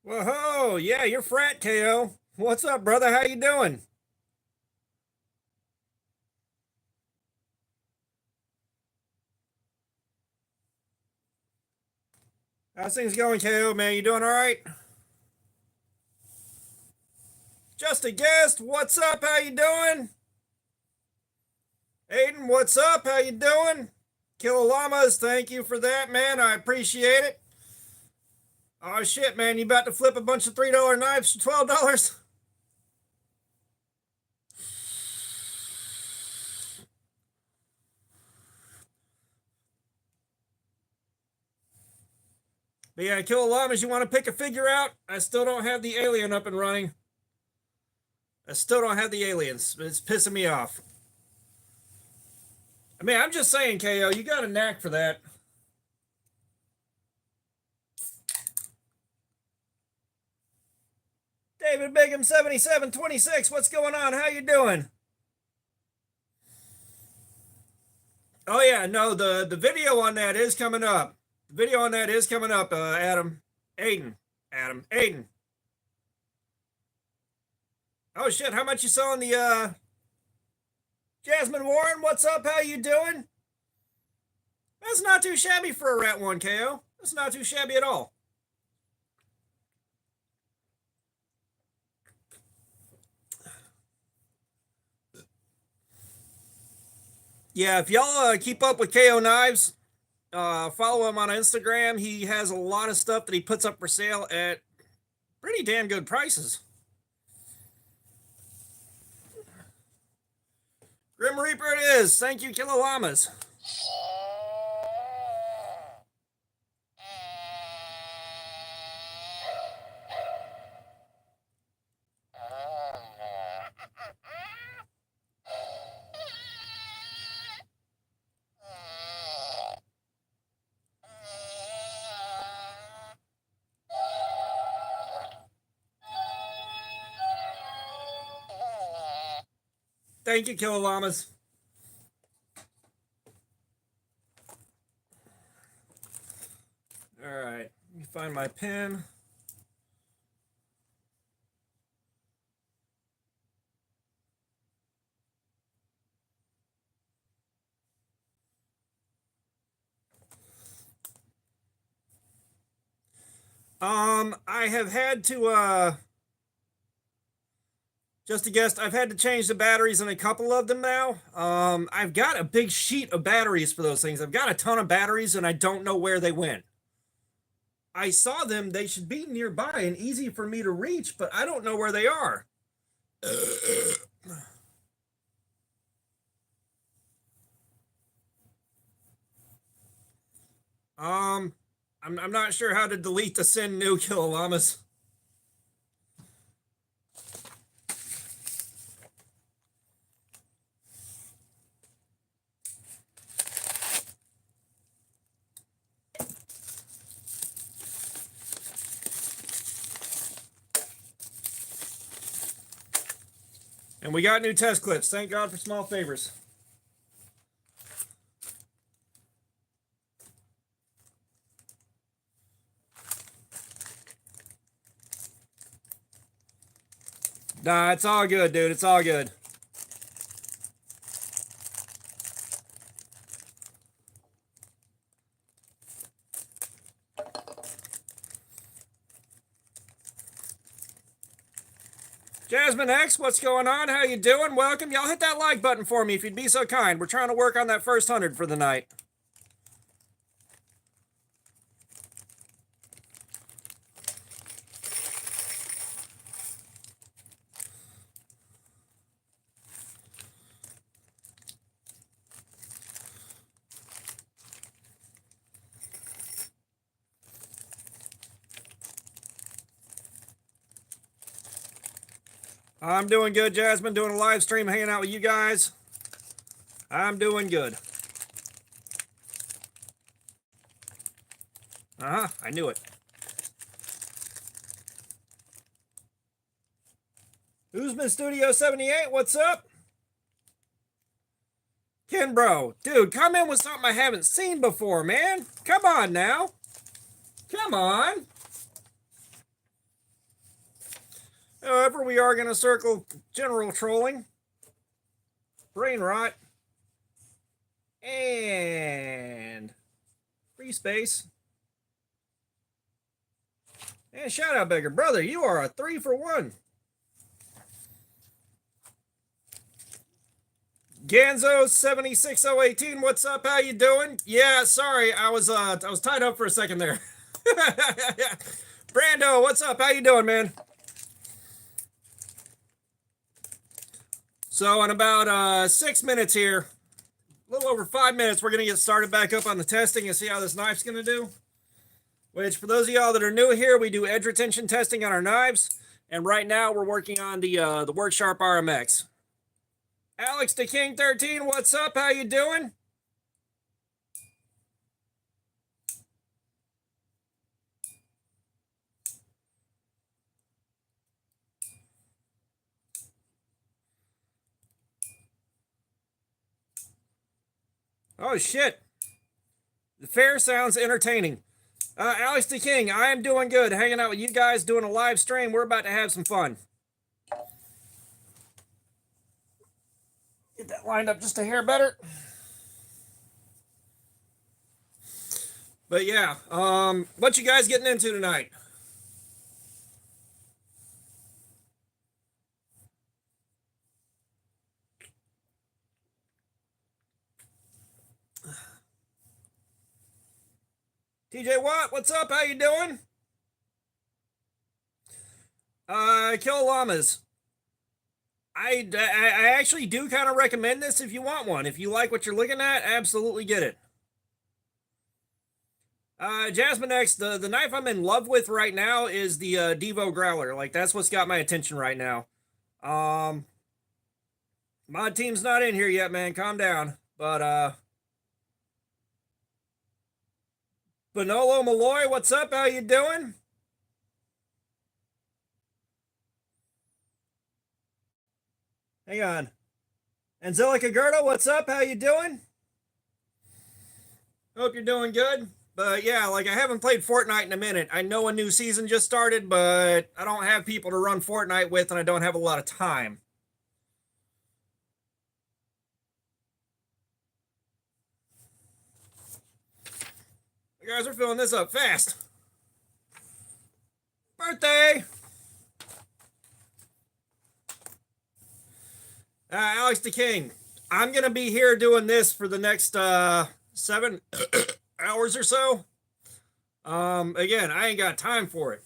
Whoa, yeah, you're frat, KO. What's up, brother? How you doing? How's things going, KO, man? You doing all right? Just a guest. What's up? How you doing? Aiden, what's up? How you doing? Killer Llamas, thank you for that, man. I appreciate it. Oh shit, man, you about to flip a bunch of $3 knives for $12? But yeah, Killer Llamas, you want to pick a figure out? I still don't have the alien up and running. I still don't have the aliens. It's pissing me off. I mean, I'm just saying, KO, you got a knack for that. David Bigham 7726, what's going on? How you doing? Oh yeah, no, the video on that is coming up. The video on that is coming up, Adam. Aiden. Oh shit, how much you selling the Jasmine Warren? What's up? How you doing? That's not too shabby for a rat one, KO. That's not too shabby at all. Yeah, if y'all keep up with KO Knives, follow him on Instagram. He has a lot of stuff that he puts up for sale at pretty damn good prices. Grim Reaper it is. Thank you, Killer Llamas. Thank you, Killer Llamas. All right, let me find my pen. I have had to just a guess, I've had to change the batteries in a couple of them now. I've got a big sheet of batteries for those things. I've got a ton of batteries and I don't know where they went. I saw them, they should be nearby and easy for me to reach, but I don't know where they are. I'm not sure how to delete the send new Killer Llamas. And we got new test clips. Thank God for small favors. Nah, it's all good, dude. It's all good. Jasmine X, what's going on? How you doing? Welcome. Y'all hit that like button for me if you'd be so kind. We're trying to work on that first 100 for the night. I'm doing good, Jasmine. Doing a live stream, hanging out with you guys. I'm doing good. I knew it. Usman Studio 78, what's up? Ken Bro, dude, come in with something I haven't seen before, man. Come on now. Come on. However, we are going to circle general trolling, brain rot, and free space. And shout out beggar brother, you are a 3 for 1. Ganzo 76018, what's up? How you doing? Yeah, sorry, I was tied up for a second there. Brando, what's up? How you doing, man? So in about 6 minutes here, a little over 5 minutes, we're gonna get started back up on the testing and see how this knife's gonna do. Which, for those of y'all that are new here, we do edge retention testing on our knives, and right now we're working on the WorkSharp RMX. Alex the King 13, what's up? How you doing? Oh shit! The fair sounds entertaining. Alex the King, I am doing good. Hanging out with you guys, doing a live stream. We're about to have some fun. Get that lined up just a hair better. But yeah, what you guys getting into tonight? TJ Watt, what's up? How you doing? Kill llamas. I actually do kind of recommend this if you want one. If you like what you're looking at, absolutely get it. Jasmine X, the knife I'm in love with right now is the Devo Growler. Like, that's what's got my attention right now. Mod team's not in here yet, man. Calm down. But, Bonolo Malloy, what's up? How you doing? Hang on. Angelica Gerda, what's up? How you doing? Hope you're doing good. But yeah, like I haven't played Fortnite in a minute. I know a new season just started, but I don't have people to run Fortnite with, and I don't have a lot of time. You guys are filling this up fast. Birthday! Alex the King, I'm going to be here doing this for the next 7 hours or so. Again, I ain't got time for it.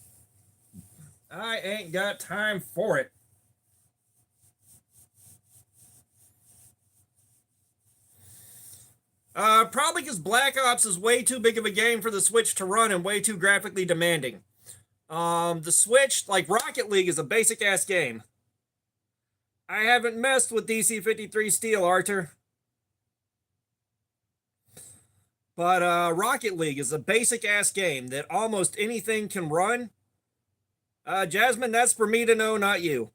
I ain't got time for it. Probably because Black Ops is way too big of a game for the Switch to run and way too graphically demanding. The Switch, like Rocket League, is a basic ass game. I haven't messed with DC-53 Steel, Arthur. But Rocket League is a basic ass game that almost anything can run. Jasmine, that's for me to know, not you.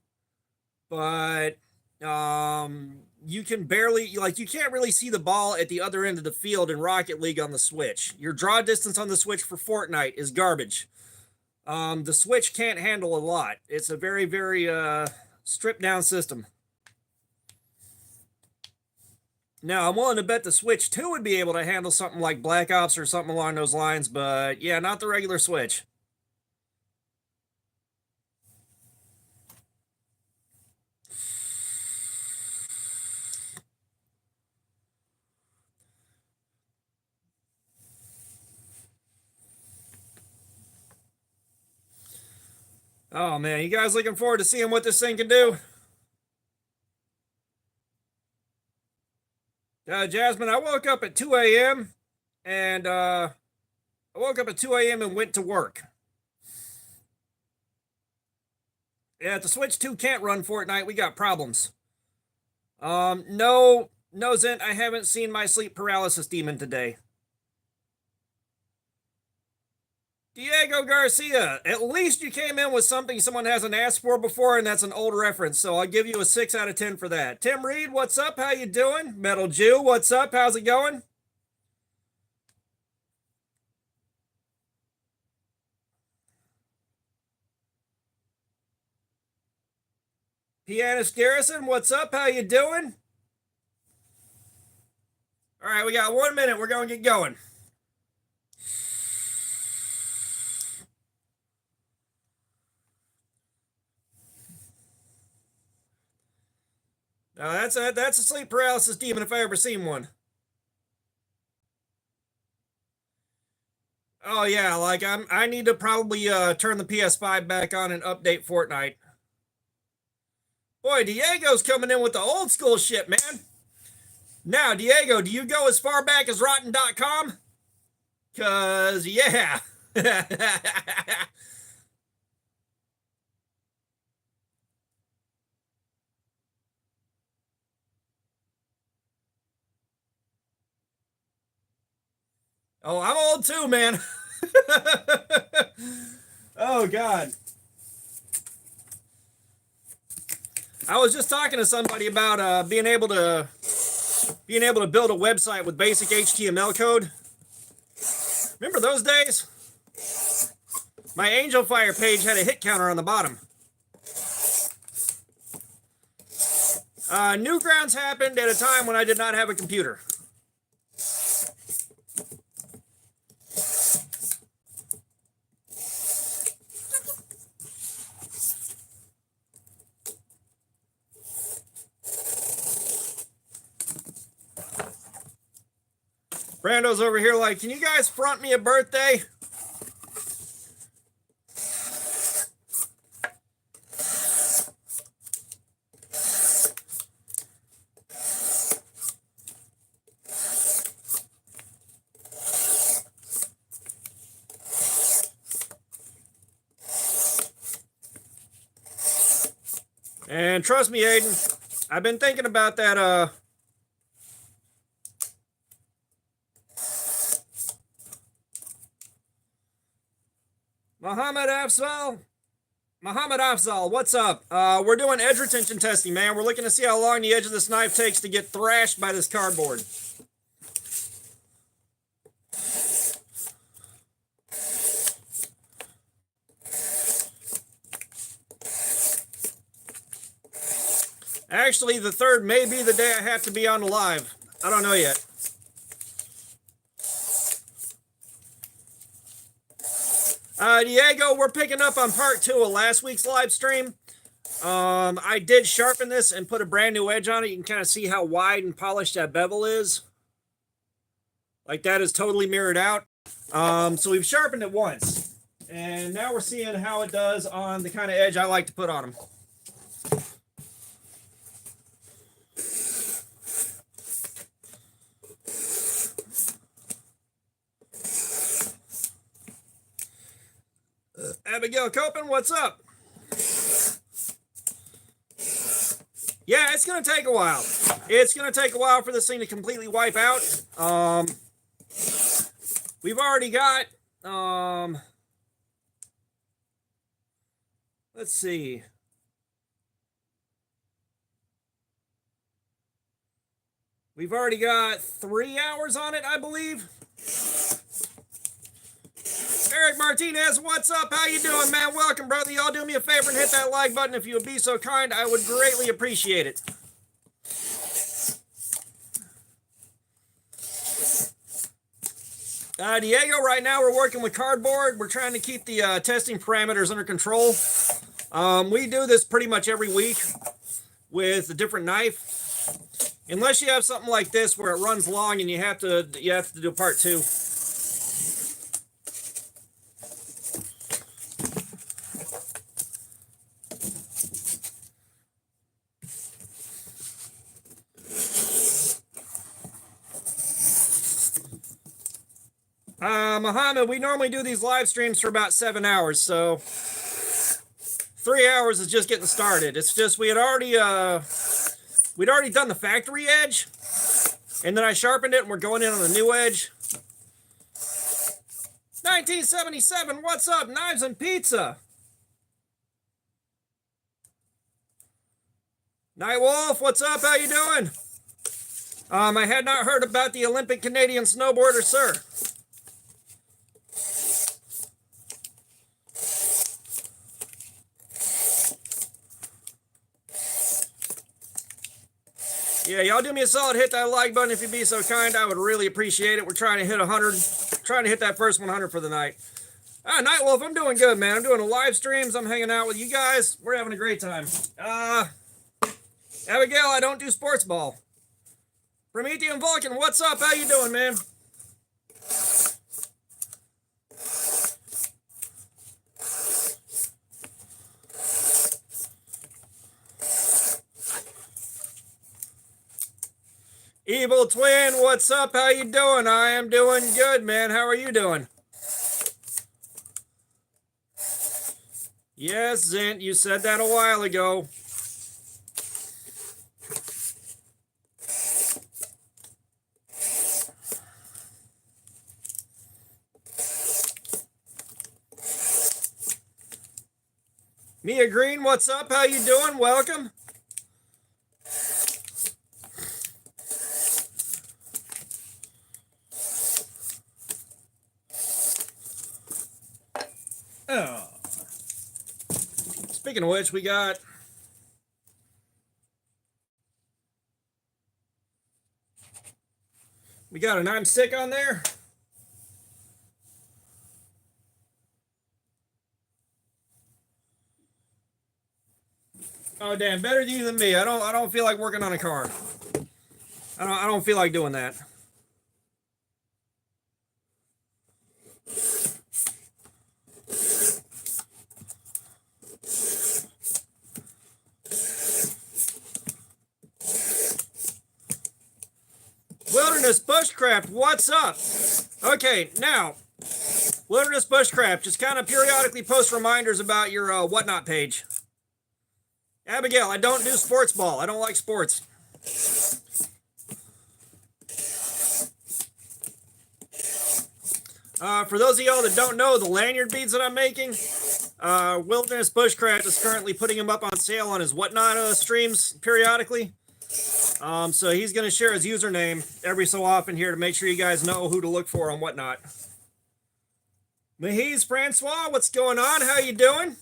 But you can barely, like, you can't really see the ball at the other end of the field in Rocket League on the Switch. Your draw distance on the Switch for Fortnite is garbage. The Switch can't handle a lot. It's a very, very stripped down system. Now, I'm willing to bet the Switch 2 would be able to handle something like Black Ops or something along those lines, but yeah, not the regular Switch. Oh man, you guys looking forward to seeing what this thing can do? Jasmine, I woke up at 2 a.m. and I woke up at 2 a.m. and went to work. Yeah, if the Switch 2 can't run Fortnite, we got problems. No, Zent, I haven't seen my sleep paralysis demon today. Diego Garcia, at least you came in with something someone hasn't asked for before, and that's an old reference, so I'll give you a 6 out of 10 for that. Tim Reed, what's up? How you doing? Metal Jew, what's up? How's it going? Pianist Garrison, what's up? How you doing? All right, we got 1 minute. We're going to get going. Now that's a sleep paralysis demon if I ever seen one. Oh yeah, like I need to probably turn the PS5 back on and update Fortnite. Boy, Diego's coming in with the old school shit, man. Now, Diego, do you go as far back as rotten.com? Cause yeah. Oh, I'm old too, man. Oh God. I was just talking to somebody about being able to build a website with basic HTML code. Remember those days? My Angel Fire page had a hit counter on the bottom. Newgrounds happened at a time when I did not have a computer. Brando's over here like, can you guys front me a birthday? And trust me, Aiden, I've been thinking about that, Muhammad Afzal, what's up? We're doing edge retention testing, man. We're looking to see how long the edge of this knife takes to get thrashed by this cardboard. Actually, the 3rd may be the day I have to be on the live. I don't know yet. Diego, we're picking up on part 2 of last week's live stream. I did sharpen this and put a brand new edge on it. You can kind of see how wide and polished that bevel is. Like that is totally mirrored out. So we've sharpened it once. And now we're seeing how it does on the kind of edge I like to put on them. Abigail Copen, what's up? Yeah, it's going to take a while. It's going to take a while for this thing to completely wipe out. We've already got, let's see. We've already got 3 hours on it, I believe. Eric Martinez, what's up? How you doing, man? Welcome, brother. Y'all do me a favor and hit that like button if you would be so kind. I would greatly appreciate it. Diego, right now we're working with cardboard. We're trying to keep the testing parameters under control. We do this pretty much every week with a different knife. Unless you have something like this where it runs long and you have to do part 2. Muhammad, we normally do these live streams for about 7 hours, so 3 hours is just getting started. It's just we'd already done the factory edge, and then I sharpened it, and we're going in on the new edge. 1977, what's up? Knives and Pizza. Nightwolf, what's up? How you doing? I had not heard about the Olympic Canadian snowboarder, sir. Yeah, y'all do me a solid, hit that like button if you'd be so kind. I would really appreciate it. We're trying to hit 100, trying to hit that first 100 for the night. Nightwolf, I'm doing good, man. I'm doing a live streams. I'm hanging out with you guys. We're having a great time. Abigail, I don't do sports ball. Promethean Vulcan, what's up? How you doing, man? Evil Twin, what's up? How you doing? I am doing good, man. How are you doing? Yes, Zint, you said that a while ago. Mia Green, what's up? How you doing? Welcome. Oh. Speaking of which, we got an I'm sick on there. Oh damn, better you than me. I don't feel like working on a car. I don't feel like doing that. Wilderness Bushcraft, what's up? Okay, now, Wilderness Bushcraft, just kind of periodically post reminders about your whatnot page. Abigail, I don't do sports ball. I don't like sports. For those of y'all that don't know, the lanyard beads that I'm making, Wilderness Bushcraft is currently putting them up on sale on his whatnot streams periodically. So he's going to share his username every so often here to make sure you guys know who to look for on whatnot. Mahiz Francois, what's going on? How you doing?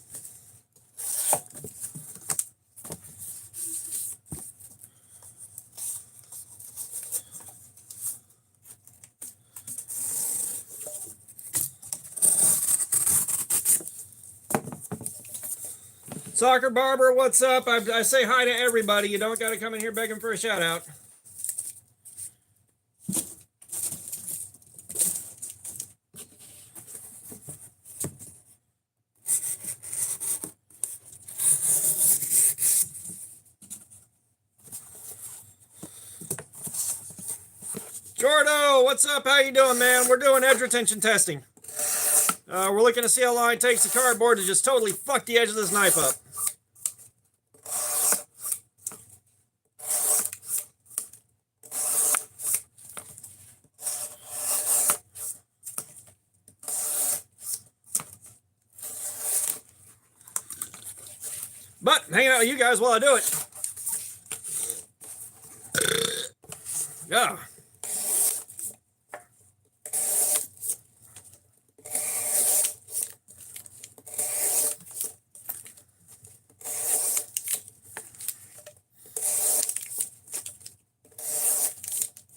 Soccer Barber, what's up? I say hi to everybody. You don't got to come in here begging for a shout out. Jordo, what's up? How you doing, man? We're doing edge retention testing. We're looking to see how long it takes the cardboard to just totally fuck the edge of this knife up. But hanging out with you guys while I do it. Yeah.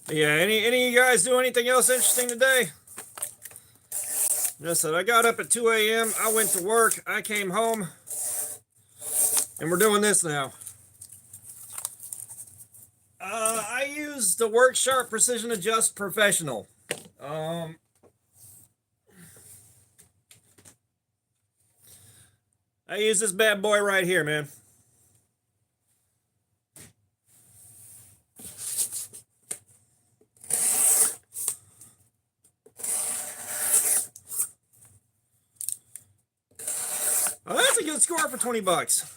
Yeah, any of you guys do anything else interesting today? Just that I got up at 2 a.m. I went to work. I came home. And we're doing this now. I use the Work Sharp Precision Adjust Professional. I use this bad boy right here, man. Oh, that's a good score for 20 bucks.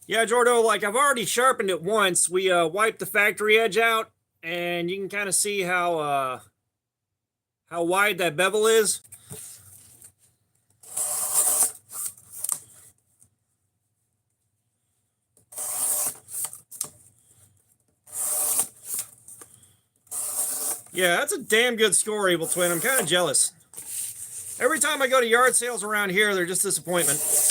Yeah, Jordo, like I've already sharpened it once. We wiped the factory edge out, and you can kind of see how wide that bevel is. Yeah, that's a damn good score, Evil Twin. I'm kind of jealous. Every time I go to yard sales around here, they're just disappointment.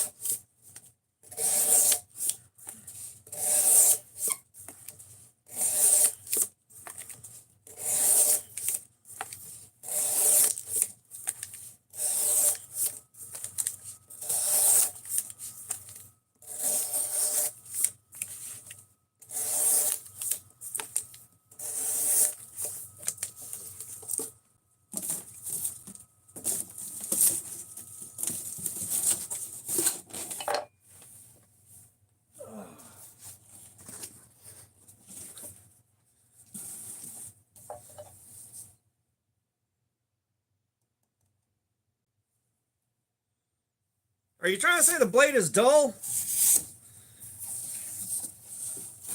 Are you trying to say the blade is dull?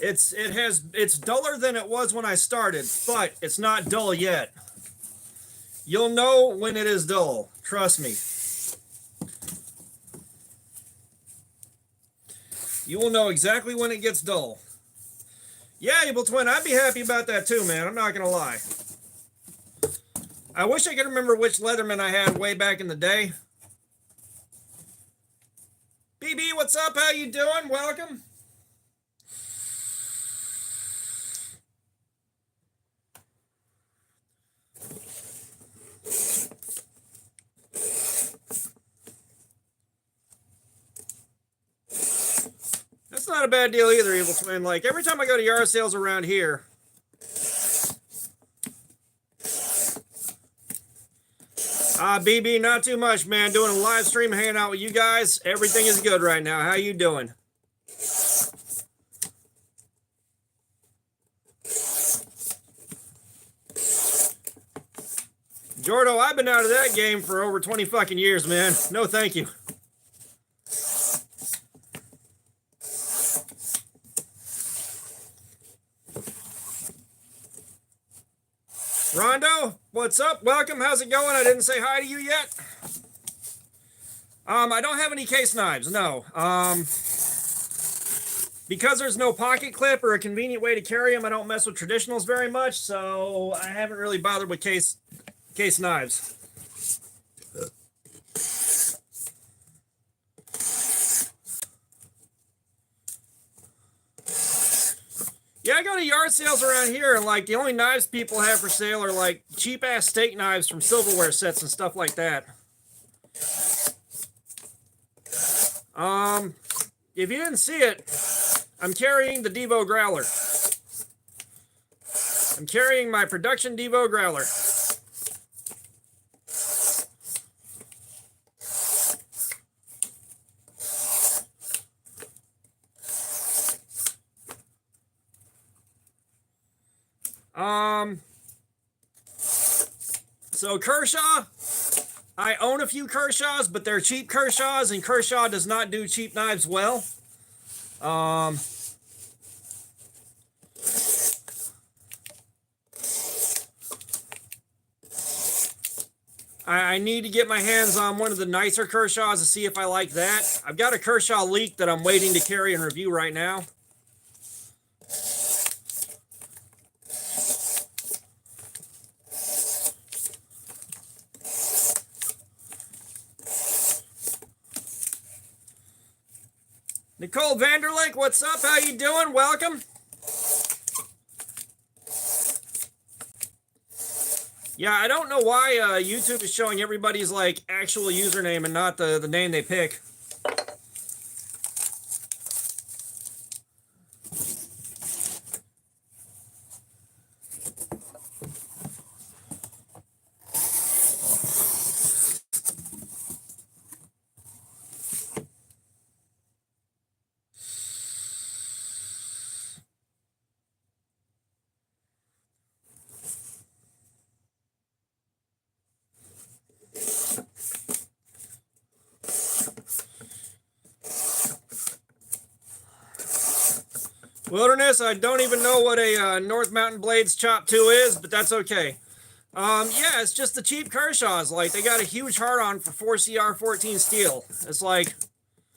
It's duller than it was when I started, but it's not dull yet. You'll know when it is dull. Trust me. You will know exactly when it gets dull. Yeah, Evil Twin, I'd be happy about that too, man. I'm not gonna lie. I wish I could remember which Leatherman I had way back in the day. BB, what's up? How you doing? Welcome. That's not a bad deal either, Evil Twin. Like, every time I go to yard sales around here, BB, not too much, man. Doing a live stream, hanging out with you guys. Everything is good right now. How you doing? Jordo, I've been out of that game for over 20 fucking years, man. No, thank you. Rondo, what's up? Welcome. How's it going? I didn't say hi to you yet. I don't have any case knives, no. Because there's no pocket clip or a convenient way to carry them, I don't mess with traditionals very much, so I haven't really bothered with case knives. Yeah, I go to yard sales around here, and like the only knives people have for sale are like cheap ass steak knives from silverware sets and stuff like that. If you didn't see it, I'm carrying the Devo Growler. I'm carrying my production Devo Growler. So Kershaw, I own a few Kershaws, but they're cheap Kershaws, and Kershaw does not do cheap knives well. I need to get my hands on one of the nicer Kershaws to see if I like that. I've got a Kershaw Leak that I'm waiting to carry and review right now. Nicole Vanderlake, what's up? How you doing? Welcome. Yeah, I don't know why YouTube is showing everybody's like actual username and not the name they pick. Wilderness, I don't even know what a North Mountain Blades Chop 2 is, but that's okay. Yeah, it's just the cheap Kershaws. Like, they got a huge hard-on for 4CR14 steel. It's like,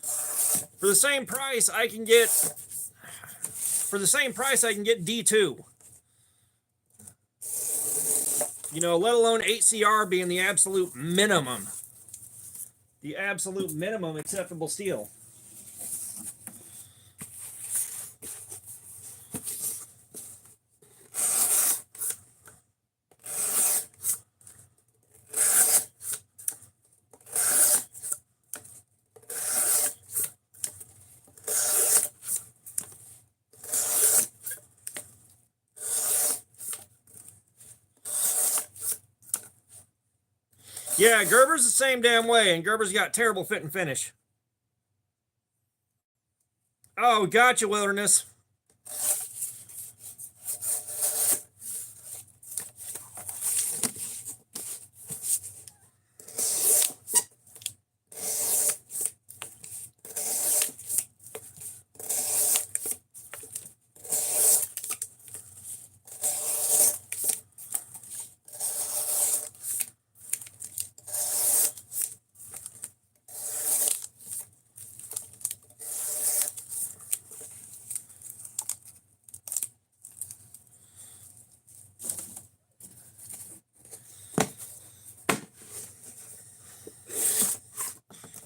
for the same price, I can get D2. You know, let alone HCR being the absolute minimum. The absolute minimum acceptable steel. Yeah, Gerber's the same damn way, and Gerber's got terrible fit and finish. Oh, gotcha, Wilderness.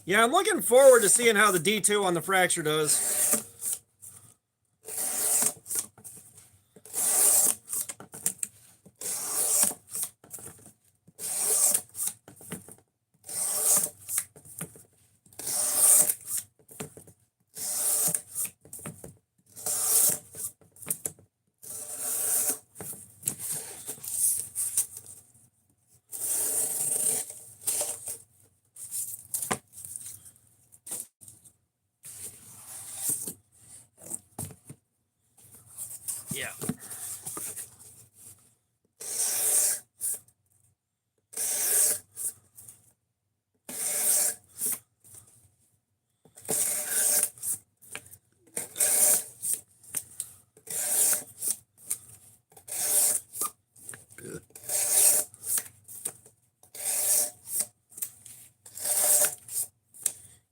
Yeah, I'm looking forward to seeing how the D2 on the fracture does. Yeah.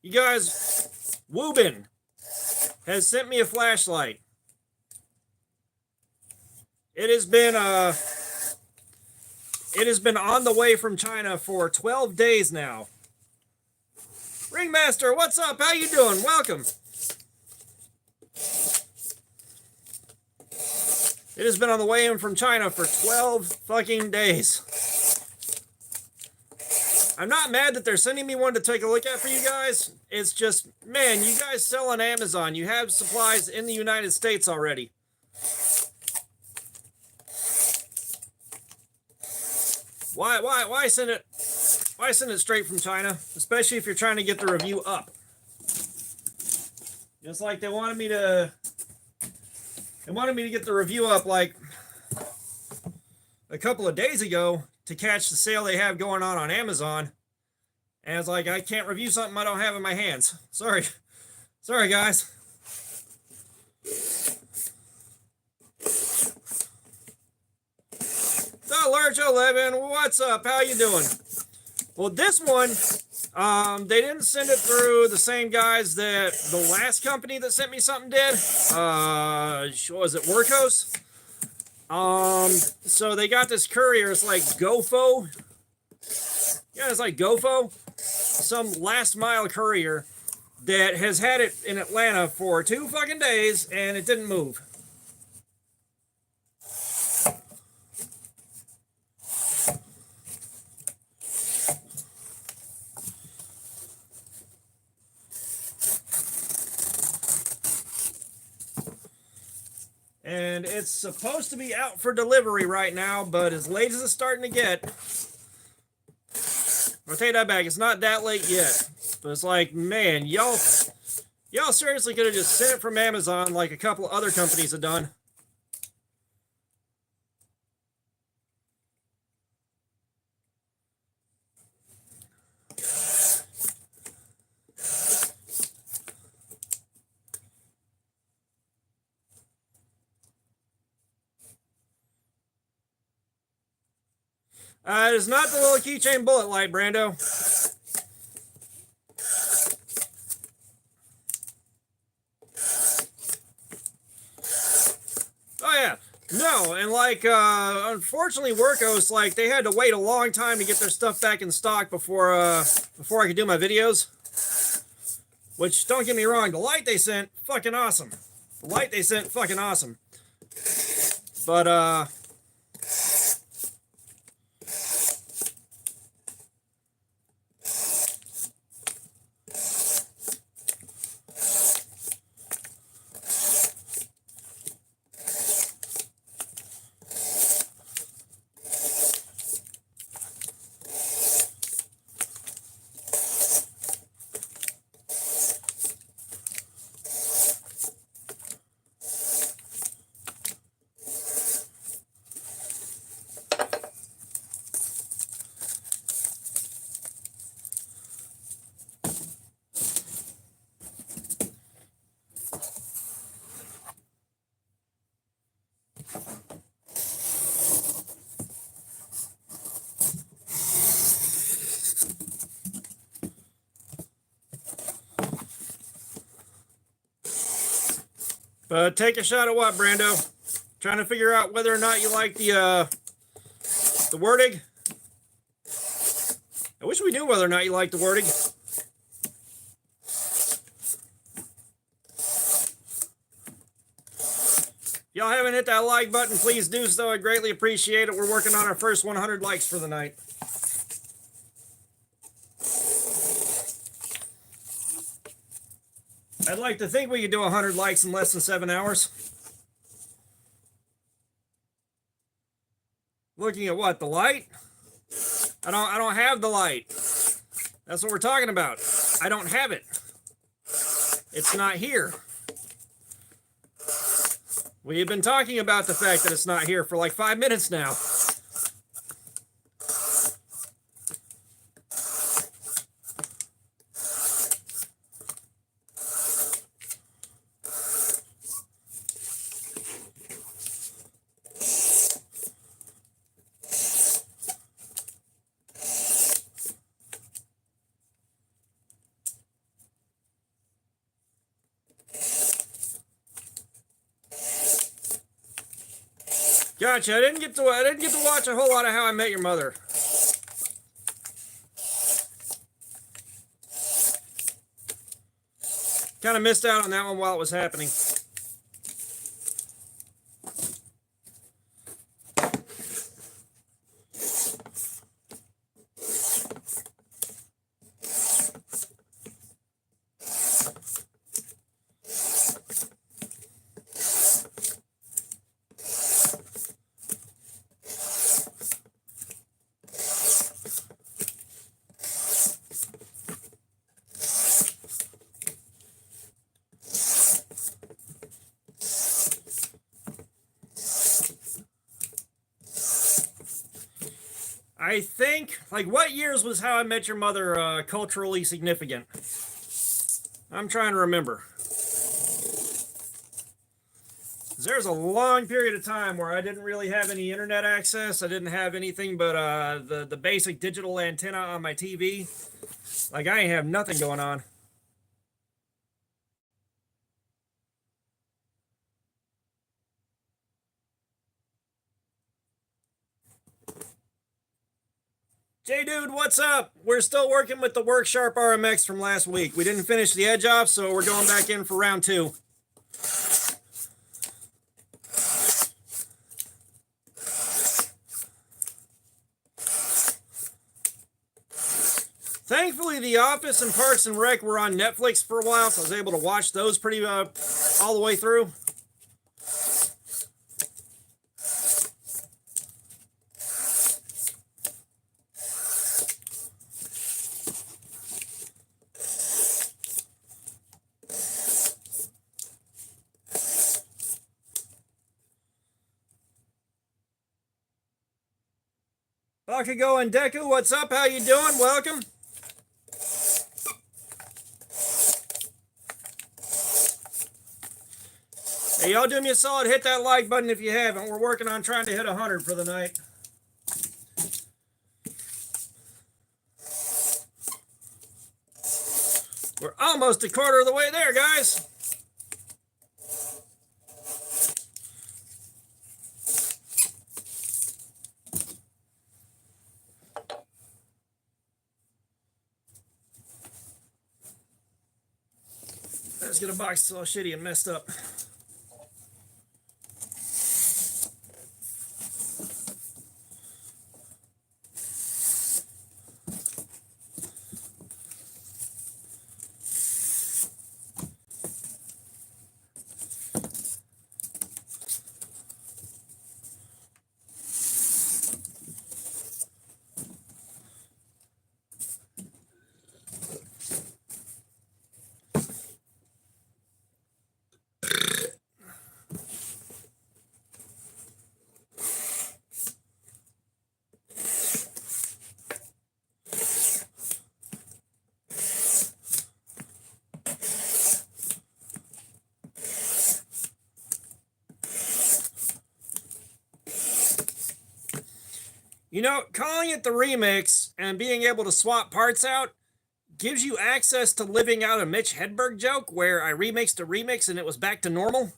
You guys, Woobin has sent me a flashlight. It has been on the way from China for 12 days now. Ringmaster, what's up? How you doing? Welcome. It has been on the way in from China for 12 fucking days. I'm not mad that they're sending me one to take a look at for you guys. It's just, man, you guys sell on Amazon. You have supplies in the United States already. Why send it? Why send it straight from China? Especially if you're trying to get the review up. Just like they wanted me to get the review up like a couple of days ago to catch the sale they have going on Amazon. And it's like, I can't review something I don't have in my hands. Sorry. Sorry, guys. So, Lurch 11, what's up? How you doing? Well, this one, they didn't send it through the same guys that the last company that sent me something did. Was it Workhos? So they got this courier. It's like GoFo. Yeah, it's like GoFo. Some last mile courier that has had it in Atlanta for 2 fucking days and it didn't move. And it's supposed to be out for delivery right now, but as late as it's starting to get, I'll take that back. It's not that late yet. But it's like, man, y'all seriously could have just sent it from Amazon like a couple of other companies have done. It is not the little keychain bullet light, Brando. Oh, yeah. No, know. And like, unfortunately, Workos, like, they had to wait a long time to get their stuff back in stock before I could do my videos. Which, don't get me wrong, the light they sent, fucking awesome. The light they sent, fucking awesome. But, take a shot at what, Brando? Trying to figure out whether or not you like the wording? I wish we knew whether or not you like the wording. Y'all haven't hit that like button, please do so. I'd greatly appreciate it. We're working on our first 100 likes for the night. I'd like to think we could do 100 likes in less than 7 hours. Looking at what? The light? I don't have the light. That's what we're talking about. I don't have it. It's not here. We have been talking about the fact that it's not here for like 5 minutes now. Gotcha. I didn't get to watch a whole lot of How I Met Your Mother. Kind of missed out on that one while it was happening. I think, like, what years was How I Met Your Mother culturally significant? I'm trying to remember. There's a long period of time where I didn't really have any internet access. I didn't have anything but the basic digital antenna on my TV. Like, I ain't have nothing going on. J-Dude, what's up? We're still working with the Worksharp RMX from last week. We didn't finish the edge off, so we're going back in for round 2. Thankfully, The Office and Parks and Rec were on Netflix for a while, so I was able to watch those pretty all the way through. Bakugo and Deku, what's up? How you doing? Welcome. Hey, y'all do me a solid. Hit that like button if you haven't. We're working on trying to hit 100 for the night. We're almost a quarter of the way there, guys. Let's get a box that's all shitty and messed up. You know, calling it the remix and being able to swap parts out gives you access to living out a Mitch Hedberg joke where I remixed a remix and it was back to normal.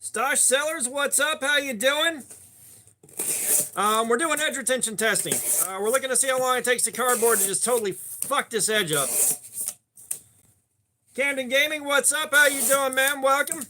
Stosh Sellers, what's up? How you doing? We're doing edge retention testing. We're looking to see how long it takes the cardboard to just totally fuck this edge up. Camden Gaming, what's up? How you doing, man? Welcome.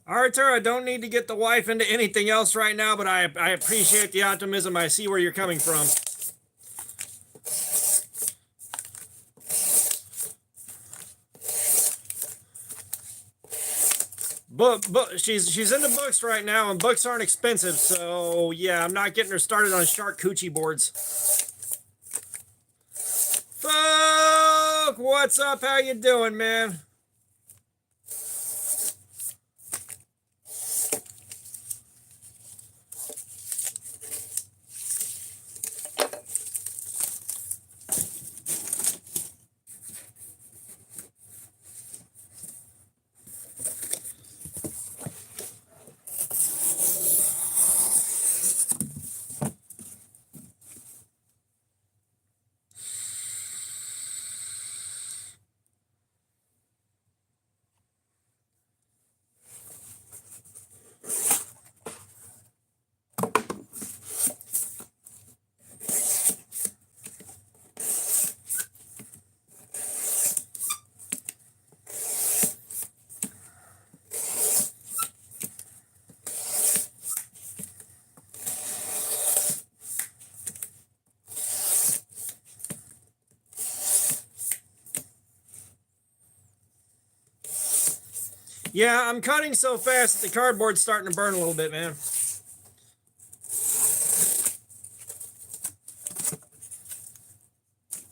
Arthur, I don't need to get the wife into anything else right now, but I appreciate the optimism. I see where you're coming from. But she's into books right now, and books aren't expensive, so yeah, I'm not getting her started on shark coochie boards. Fuck, what's up? How you doing, man? Yeah, I'm cutting so fast that the cardboard's starting to burn a little bit, man.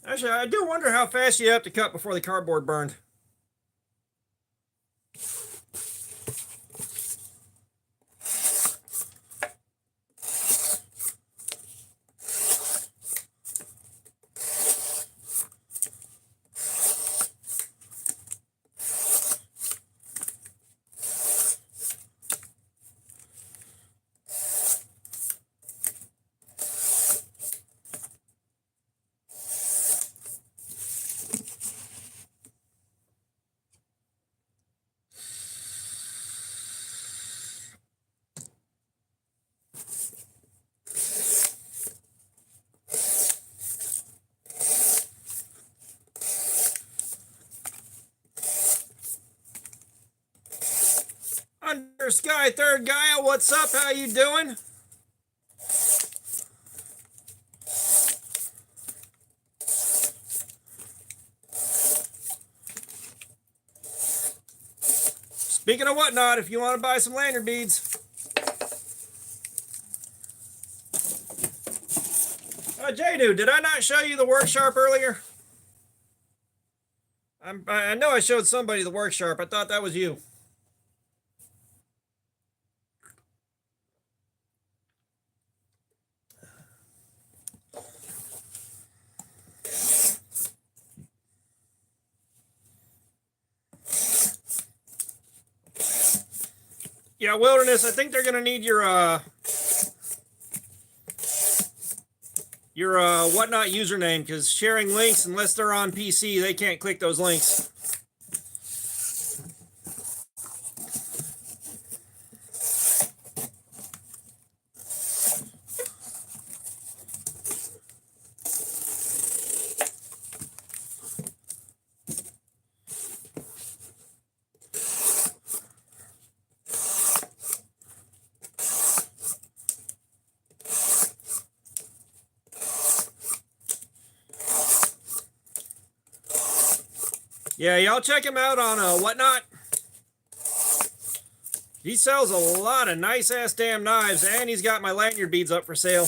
Actually, I do wonder how fast you have to cut before the cardboard burned. Sky Third Gaia, what's up? How you doing? Speaking of whatnot, if you want to buy some lanyard beads. J-Dude, did I not show you the work sharp earlier? I know I showed somebody the work sharp. I thought that was you. Yeah, Wilderness, I think they're going to need your whatnot username, because sharing links, unless they're on PC, they can't click those links. Yeah, y'all check him out on Whatnot. He sells a lot of nice-ass damn knives, and he's got my lanyard beads up for sale.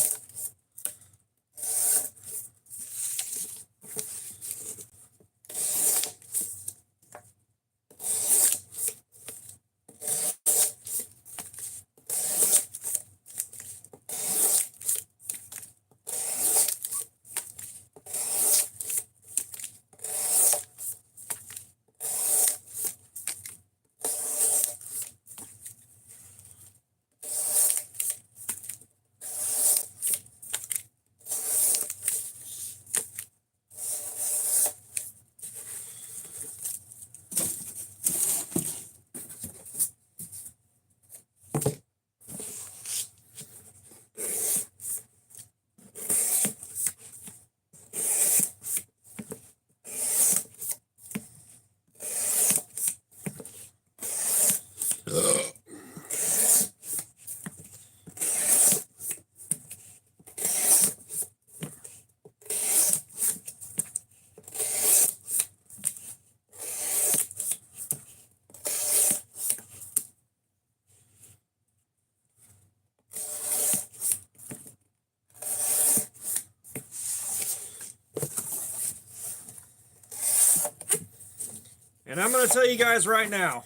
And I'm going to tell you guys right now,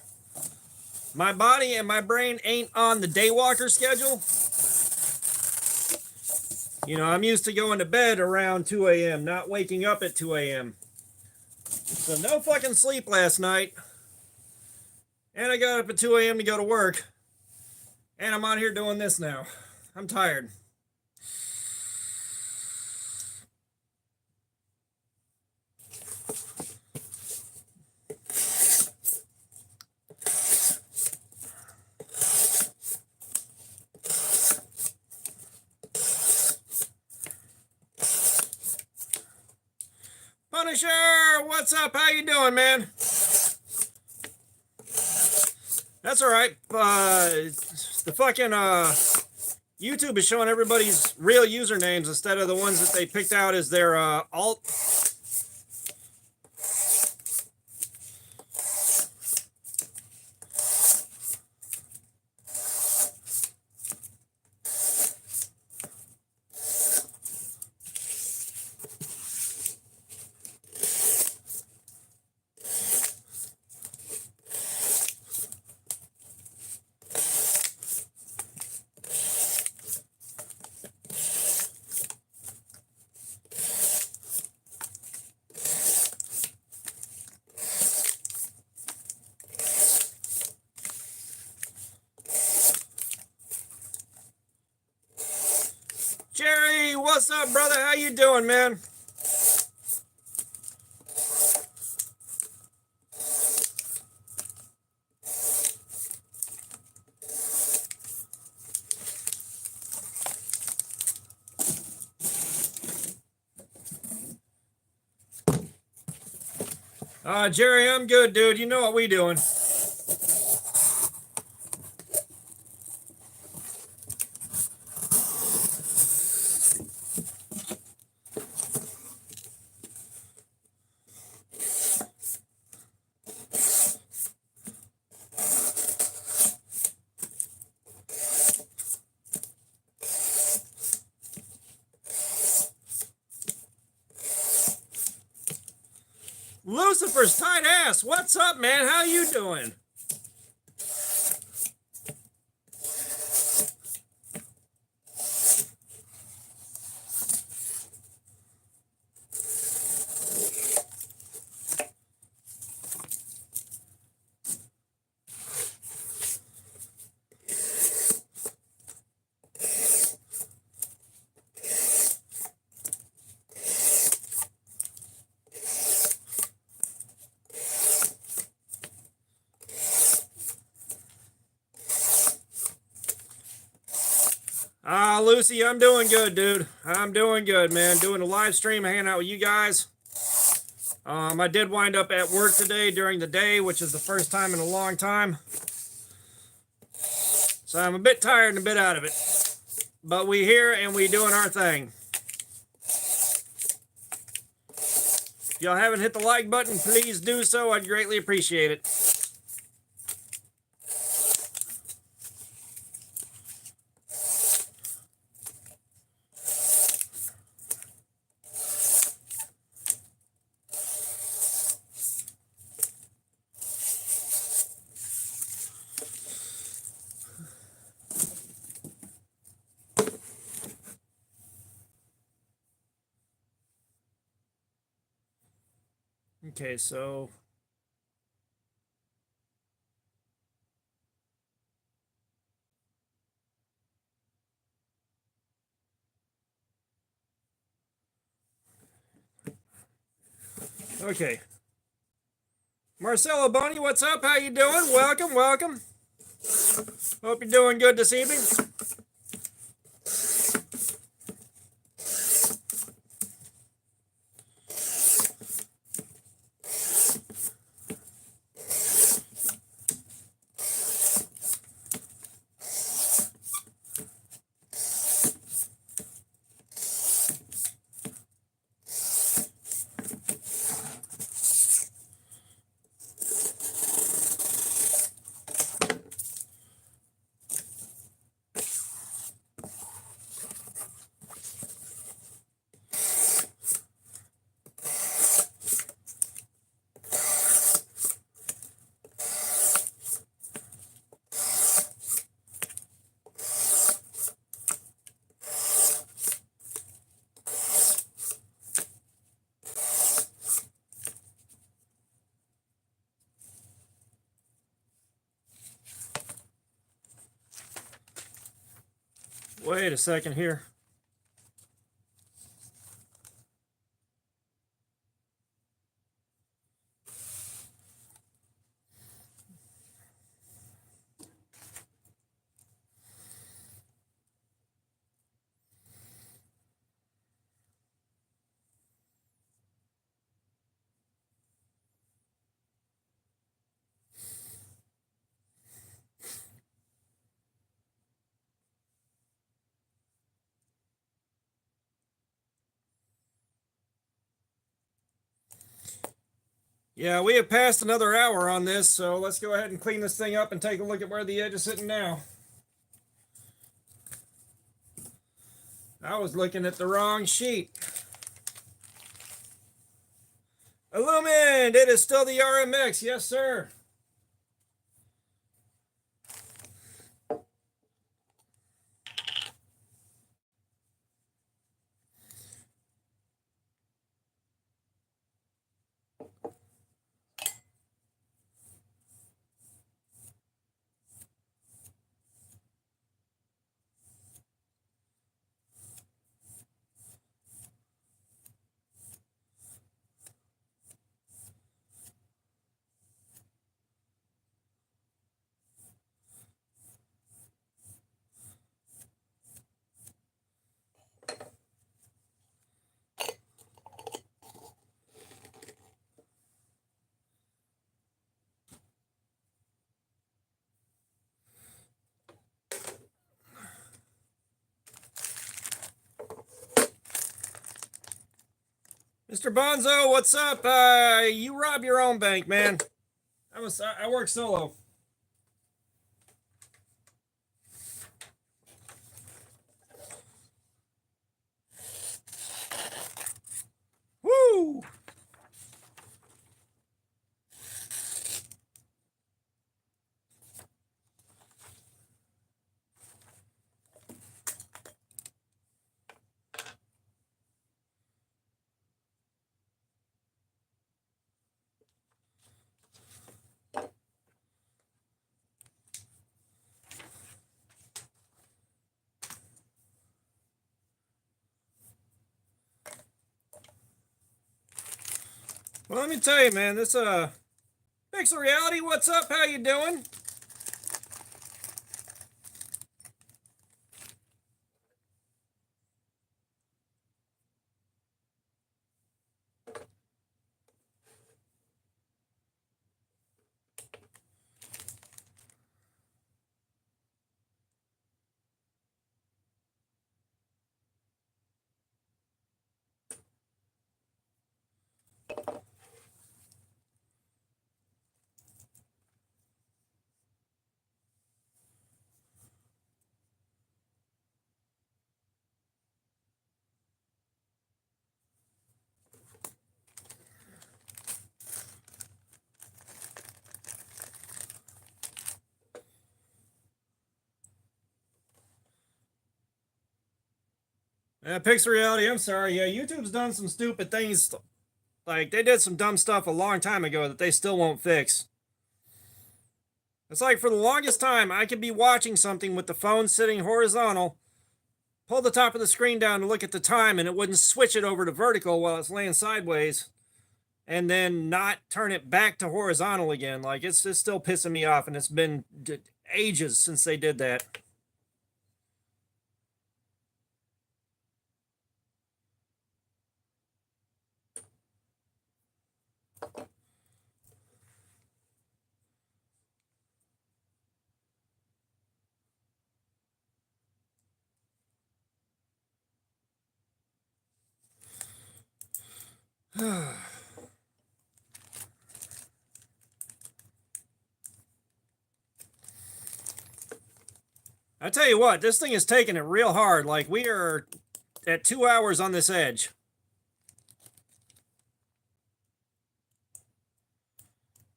my body and my brain ain't on the daywalker schedule. You know, I'm used to going to bed around 2 a.m., not waking up at 2 a.m. So no fucking sleep last night. And I got up at 2 a.m. to go to work. And I'm out here doing this now. I'm tired. Punisher, what's up? How you doing, man? That's all right. The fucking YouTube is showing everybody's real usernames instead of the ones that they picked out as their alt. Jerry, what's up, brother? How you doing, man? Jerry, I'm good, dude. You know what we doing. Lucifer's tight ass. What's up, man? How you doing? Lucy, I'm doing good, dude. I'm doing good, man. Doing a live stream, hanging out with you guys. I did wind up at work today during the day, which is the first time in a long time. So I'm a bit tired and a bit out of it. But we here and we doing our thing. If y'all haven't hit the like button, please do so. I'd greatly appreciate it. Okay, so okay. Marcelo Bonnie, what's up? How you doing? Welcome, welcome. Hope you're doing good this evening. Wait a second here. Yeah, we have passed another hour on this, so let's go ahead and clean this thing up and take a look at where the edge is sitting now. I was looking at the wrong sheet. Illumined, it is still the RMX, yes sir. Mr. Bonzo, what's up? You rob your own bank, man. I work solo. Woo! Well, let me tell you, man, this Pixel Reality, what's up? How you doing? Pixel Reality, I'm sorry. Yeah, YouTube's done some stupid things. Like, they did some dumb stuff a long time ago that they still won't fix. It's like for the longest time, I could be watching something with the phone sitting horizontal, pull the top of the screen down to look at the time, and it wouldn't switch it over to vertical while it's laying sideways, and then not turn it back to horizontal again. Like, it's still pissing me off, and it's been ages since they did that. I tell you what, this thing is taking it real hard. Like, we are at 2 hours on this edge.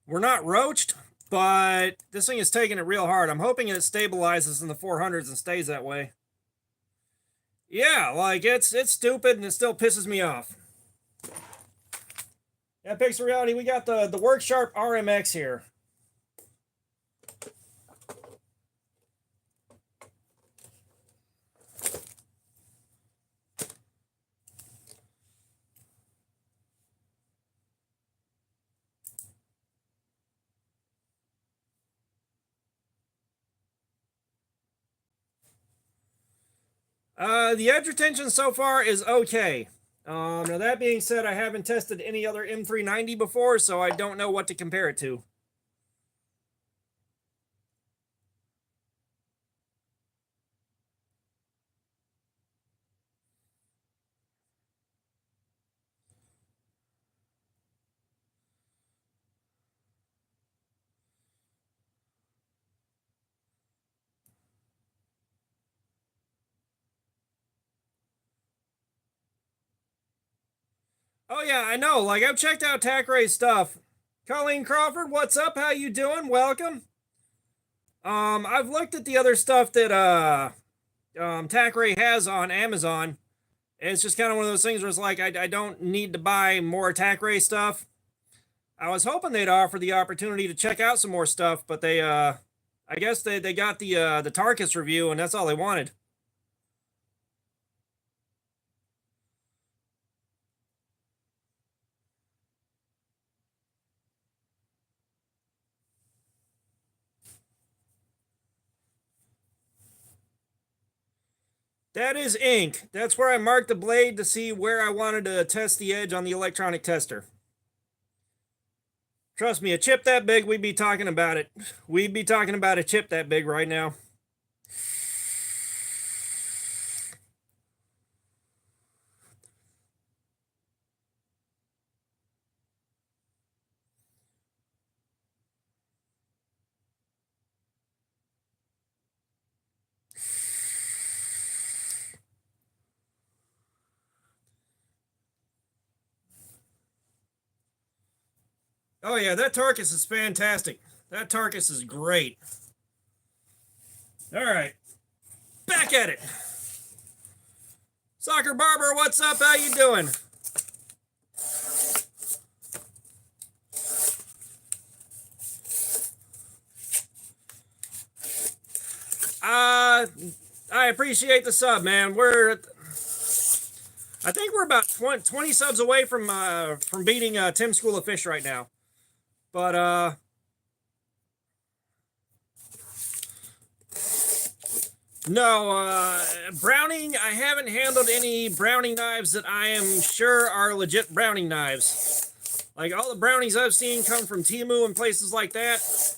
We're not roached, but this thing is taking it real hard. I'm hoping it stabilizes in the 400s and stays that way. Yeah, like, it's stupid and it still pisses me off. Yeah, Pixel Reality, we got the Worksharp RMX here. The edge retention so far is okay. Now that being said, I haven't tested any other M390 before, so I don't know what to compare it to. Oh yeah, I know. Like, I've checked out TACRAY's stuff. Colleen Crawford, what's up? How you doing? Welcome. I've looked at the other stuff that TACRAY has on Amazon. It's just kind of one of those things where it's like I don't need to buy more TACRAY stuff. I was hoping they'd offer the opportunity to check out some more stuff, but they I guess they got the Tarkus review and that's all they wanted. That is ink. That's where I marked the blade to see where I wanted to test the edge on the electronic tester. Trust me, a chip that big, we'd be talking about it. We'd be talking about a chip that big right now. Oh yeah, that Tarkus is fantastic. That Tarkus is great. All right, back at it. Soccer Barber, what's up? How you doing? I appreciate the sub, man. I think we're about 20 subs away from beating Tim's School of Fish right now. But no, browning, I haven't handled any browning knives that I am sure are legit browning knives. Like, all the brownies I've seen come from Temu and places like that.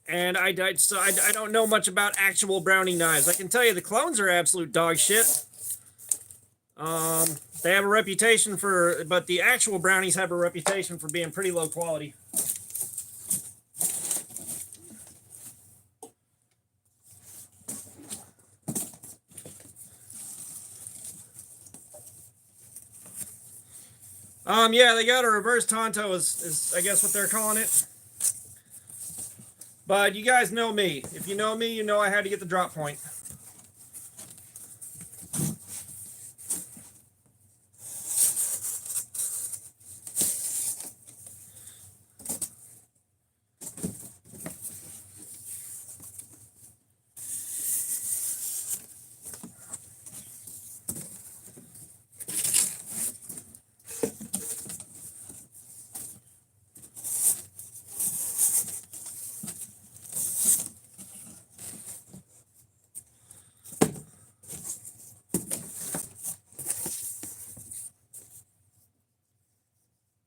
And I don't know much about actual browning knives. I can tell you the clones are absolute dog shit. They have a reputation for, but the actual brownies have a reputation for being pretty low quality. Yeah, they got a reverse Tonto is I guess what they're calling it. But you guys know me. If you know me, you know I had to get the drop point.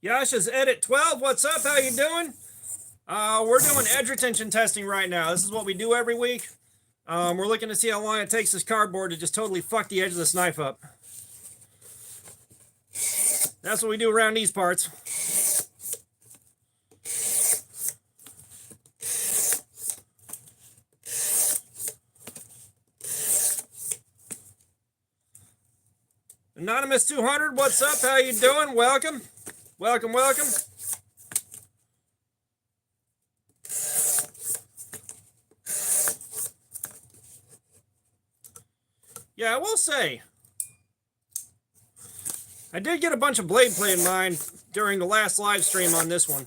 Yasha's Edit 12, what's up? How you doing? We're doing edge retention testing right now. This is what we do every week. We're looking to see how long it takes this cardboard to just totally fuck the edge of this knife up. That's what we do around these parts. Anonymous 200, what's up? How you doing? Welcome. Welcome, welcome. Yeah, I will say, I did get a bunch of blade play in mind during the last live stream on this one.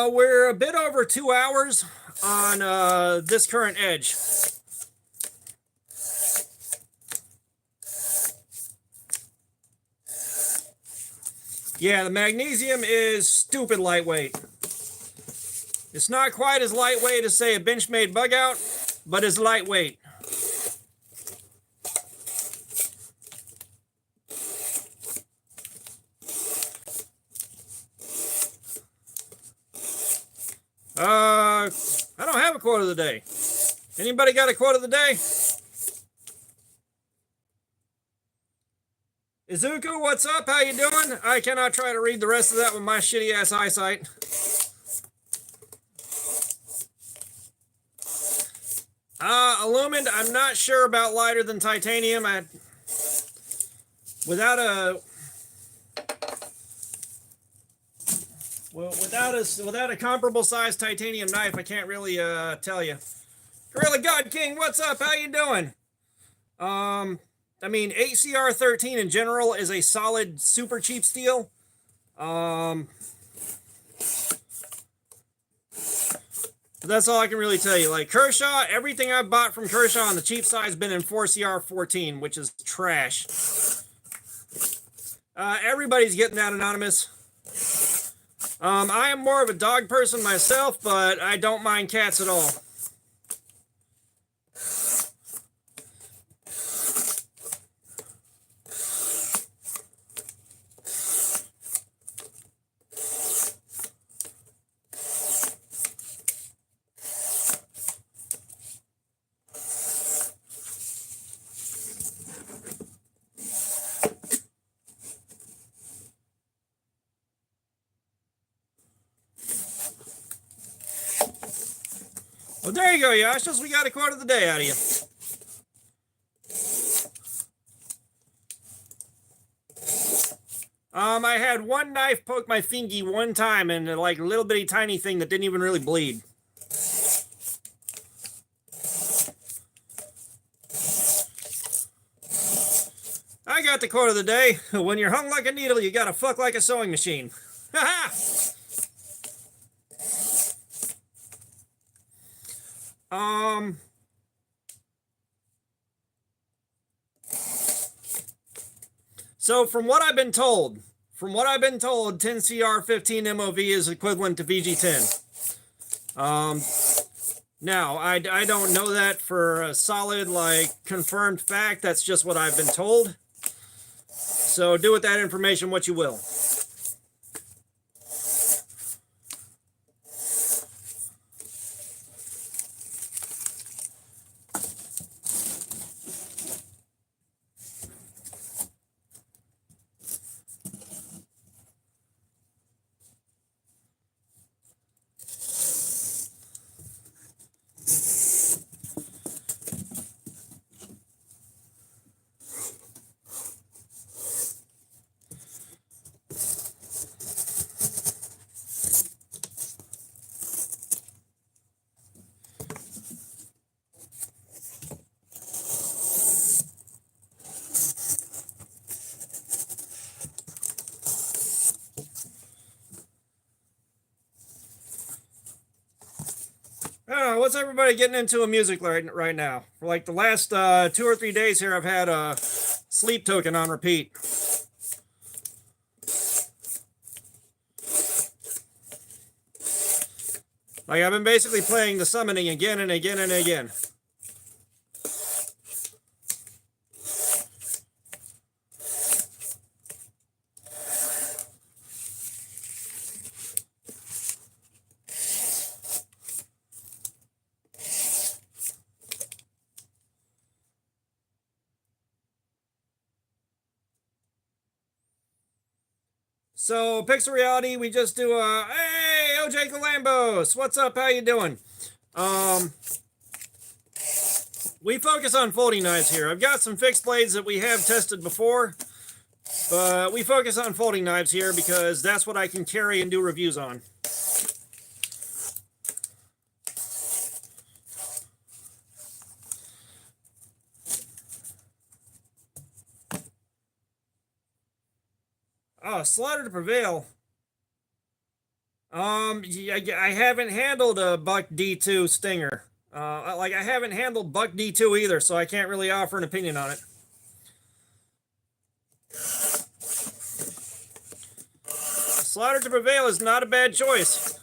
We're a bit over 2 hours on this current edge. Yeah, the magnesium is stupid lightweight. It's not quite as lightweight as, say, a Benchmade bug out, but it's lightweight. I don't have a quote of the day. Anybody got a quote of the day? Izuku, what's up? How you doing? I cannot try to read the rest of that with my shitty ass eyesight. Illumined, I'm not sure about lighter than titanium. Without a comparable size titanium knife, I can't really tell you. Gorilla God King, what's up? How you doing? I mean, HCR 13 in general is a solid, super cheap steel. That's all I can really tell you. Like Kershaw, everything I've bought from Kershaw on the cheap side has been in 4CR 14, which is trash. Everybody's getting that, Anonymous. I am more of a dog person myself, but I don't mind cats at all. Well, there you go, Yashas. We got a quote of the day out of you. I had one knife poke my fingy one time, and like a little bitty tiny thing that didn't even really bleed. I got the quote of the day. When you're hung like a needle, you gotta fuck like a sewing machine. Ha ha! Um, so from what I've been told, 10CR15 MOV is equivalent to VG10. Now, I don't know that for a solid, like, confirmed fact. That's just what I've been told. So do with that information what you will. I don't know, what's everybody getting into a music right now? For like the last 2 or 3 days here, I've had a Sleep Token on repeat. Like, I've been basically playing the summoning again and again and again. So, Pixel Reality, we just do a, hey, OJ Galambos, what's up, how you doing? We focus on folding knives here. I've got some fixed blades that we have tested before, but we focus on folding knives here because that's what I can carry and do reviews on. Oh, Slaughter to Prevail. I haven't handled a Buck D2 Stinger. Like, I haven't handled Buck D2 either, so I can't really offer an opinion on it. Slaughter to Prevail is not a bad choice.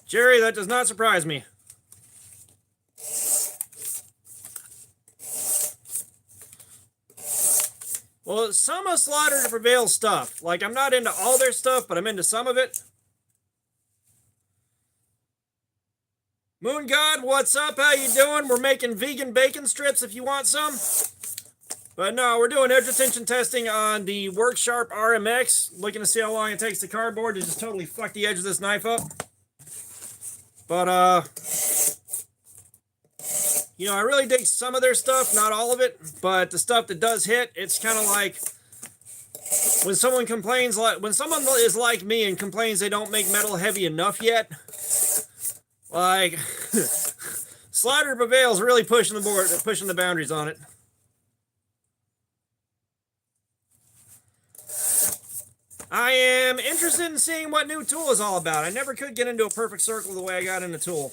Jerry, that does not surprise me. Well, some of Slaughter to Prevail stuff. Like, I'm not into all their stuff, but I'm into some of it. Moon God, what's up? How you doing? We're making vegan bacon strips if you want some. But no, we're doing edge retention testing on the Worksharp RMX. Looking to see how long it takes the cardboard to just totally fuck the edge of this knife up. But, you know, I really dig some of their stuff, not all of it. But the stuff that does hit, it's kind of like when someone complains, like when someone is like me and complains they don't make metal heavy enough yet. Like, Slaughter to Prevail is really pushing the boundaries on it. I am interested in seeing what new tool is all about. I never could get into a perfect circle the way I got into tool.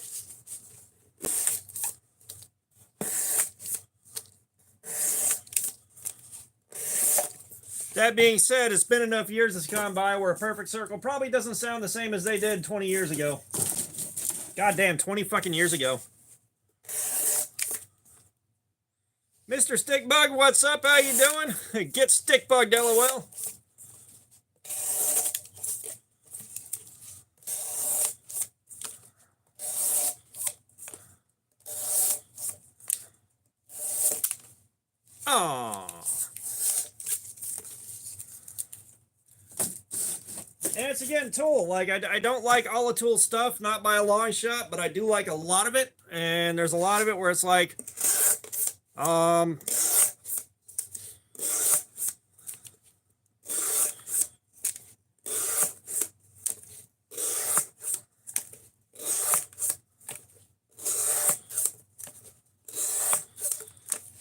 That being said, it's been enough years that's gone by where a perfect circle probably doesn't sound the same as they did 20 years ago. Goddamn, 20 fucking years ago. Mr. Stickbug, what's up? How you doing? Get stickbugged, LOL. Aww. And it's again tool. Like, I don't like all the tool stuff, not by a long shot, but I do like a lot of it. And there's a lot of it where it's like, Um,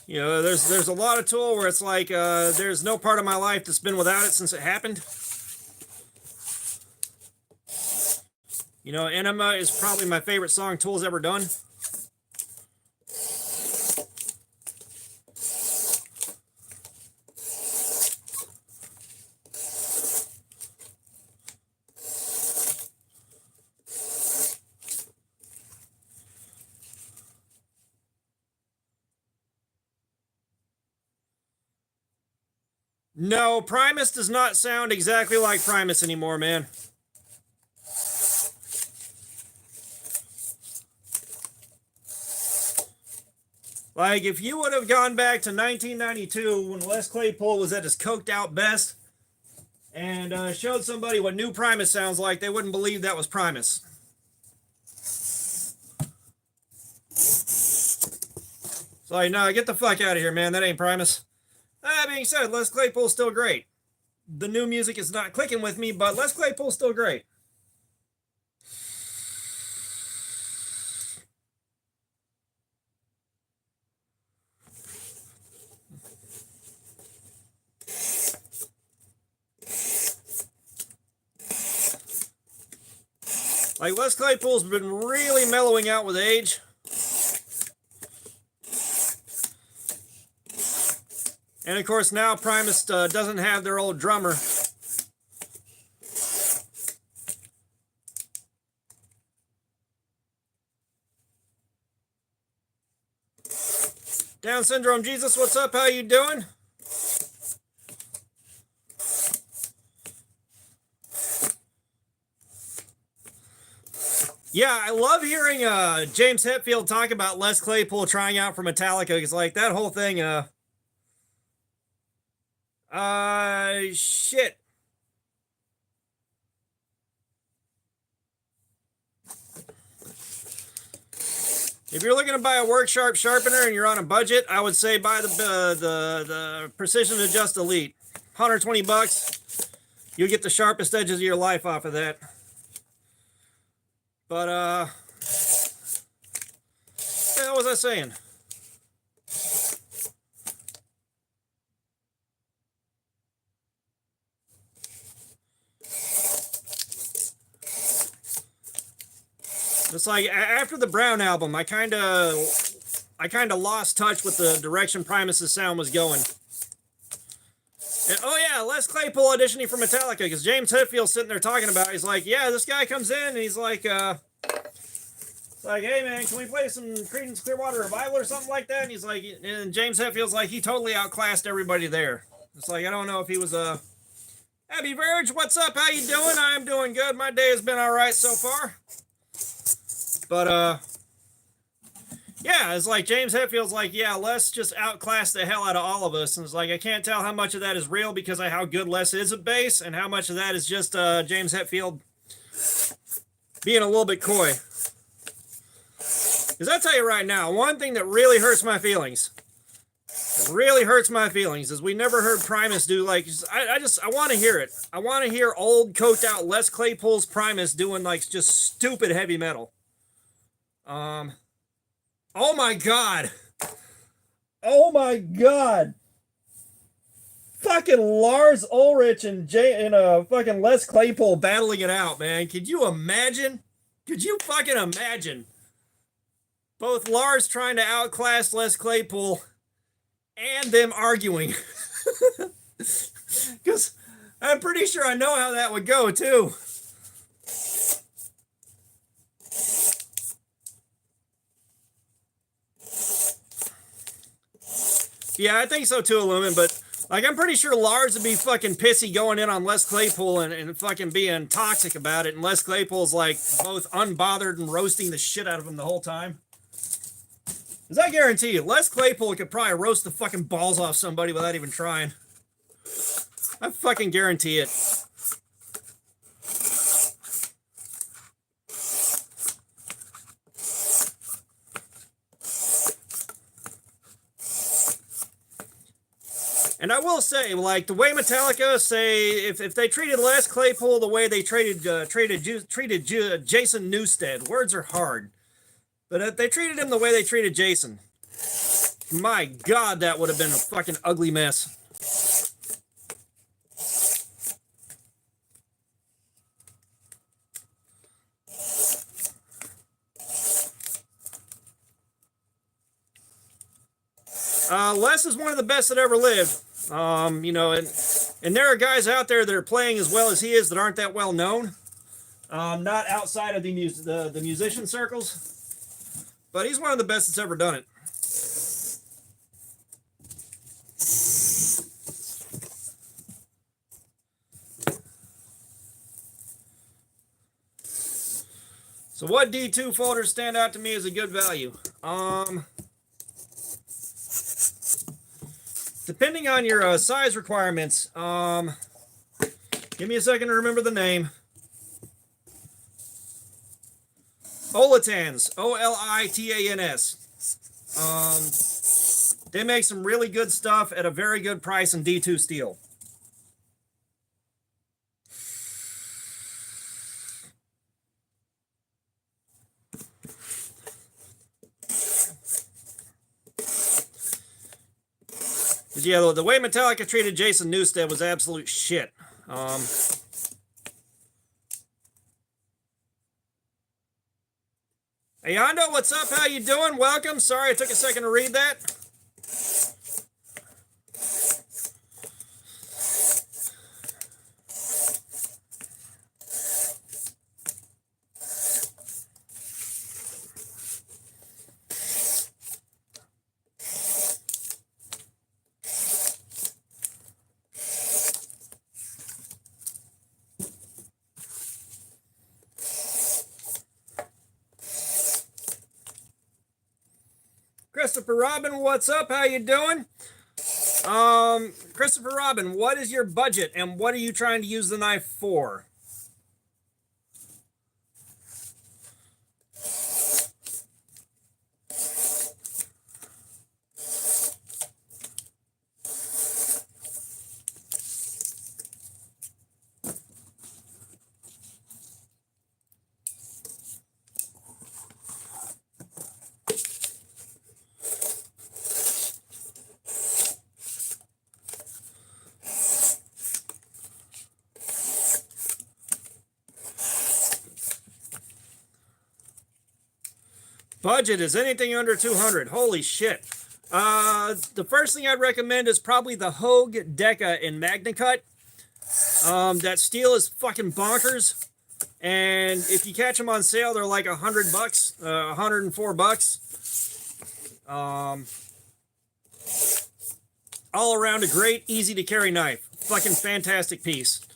you know, there's a lot of Tool where it's like there's no part of my life that's been without it since it happened. You know, Enema is probably my favorite song Tool's ever done. No, Primus does not sound exactly like Primus anymore, man. Like, if you would have gone back to 1992 when Les Claypool was at his coked out best and showed somebody what new Primus sounds like, they wouldn't believe that was Primus. It's like, no, get the fuck out of here, man. That ain't Primus. That being said, Les Claypool's still great. The new music is not clicking with me, but Les Claypool's still great. Like, Les Claypool's been really mellowing out with age. And of course, now Primus doesn't have their old drummer. Down Syndrome Jesus, what's up? How you doing? Yeah, I love hearing James Hetfield talk about Les Claypool trying out for Metallica. It's like that whole thing. Shit. If you're looking to buy a work sharp sharpener and you're on a budget, I would say buy the Precision Adjust Elite. 120 bucks. You'll get the sharpest edges of your life off of that. But what was I saying? It's like after the Brown album, I kind of lost touch with the direction Primus's sound was going. And, oh yeah, Les Claypool auditioning for Metallica, because James Hetfield's sitting there talking about it. He's like, yeah, this guy comes in and he's like, it's like, hey man, can we play some Creedence Clearwater Revival or something like that? And he's like, and James Hetfield's like, he totally outclassed everybody there. It's like, I don't know if he was Abby Verge, what's up? How you doing? I'm doing good. My day has been all right so far. But yeah, it's like James Hetfield's like, yeah, Les just outclassed the hell out of all of us. And it's like, I can't tell how much of that is real because of how good Les is at bass, and how much of that is just James Hetfield being a little bit coy. Because I'll tell you right now, one thing that really hurts my feelings, is we never heard Primus do, like, I want to hear it. I want to hear old, coked out Les Claypool's Primus doing, like, just stupid heavy metal. Oh my god. Oh my god. Fucking Lars Ulrich and fucking Les Claypool battling it out, man. Could you imagine? Could you fucking imagine? Both Lars trying to outclass Les Claypool and them arguing. Because I'm pretty sure I know how that would go, too. Yeah, I think so too, Lumen, but like I'm pretty sure Lars would be fucking pissy going in on Les Claypool and fucking being toxic about it, and Les Claypool's like both unbothered and roasting the shit out of him the whole time. Because I guarantee you, Les Claypool could probably roast the fucking balls off somebody without even trying. I fucking guarantee it. And I will say, like the way Metallica say, if they treated Les Claypool the way they treated Jason Newsted, words are hard, but if they treated him the way they treated Jason, my God, that would have been a fucking ugly mess. Les is one of the best that ever lived. You know, and there are guys out there that are playing as well as he is that aren't that well known. Not outside of the musician circles, but he's one of the best that's ever done it. So what D2 folders stand out to me as a good value? Depending on your size requirements, give me a second to remember the name. Olitans, O-L-I-T-A-N-S. They make some really good stuff at a very good price in D2 steel. But yeah, the way Metallica treated Jason Newsted was absolute shit. Hey, Ando, what's up? How you doing? Welcome. Sorry I took a second to read that. Christopher Robin, what's up? How you doing? Christopher Robin, what is your budget and what are you trying to use the knife for? Budget is anything under 200. Holy shit. The first thing I'd recommend is probably the Hogue Deca in MagnaCut. That steel is fucking bonkers. And if you catch them on sale, they're like $100, $104. All around a great, easy to carry knife. Fucking fantastic piece.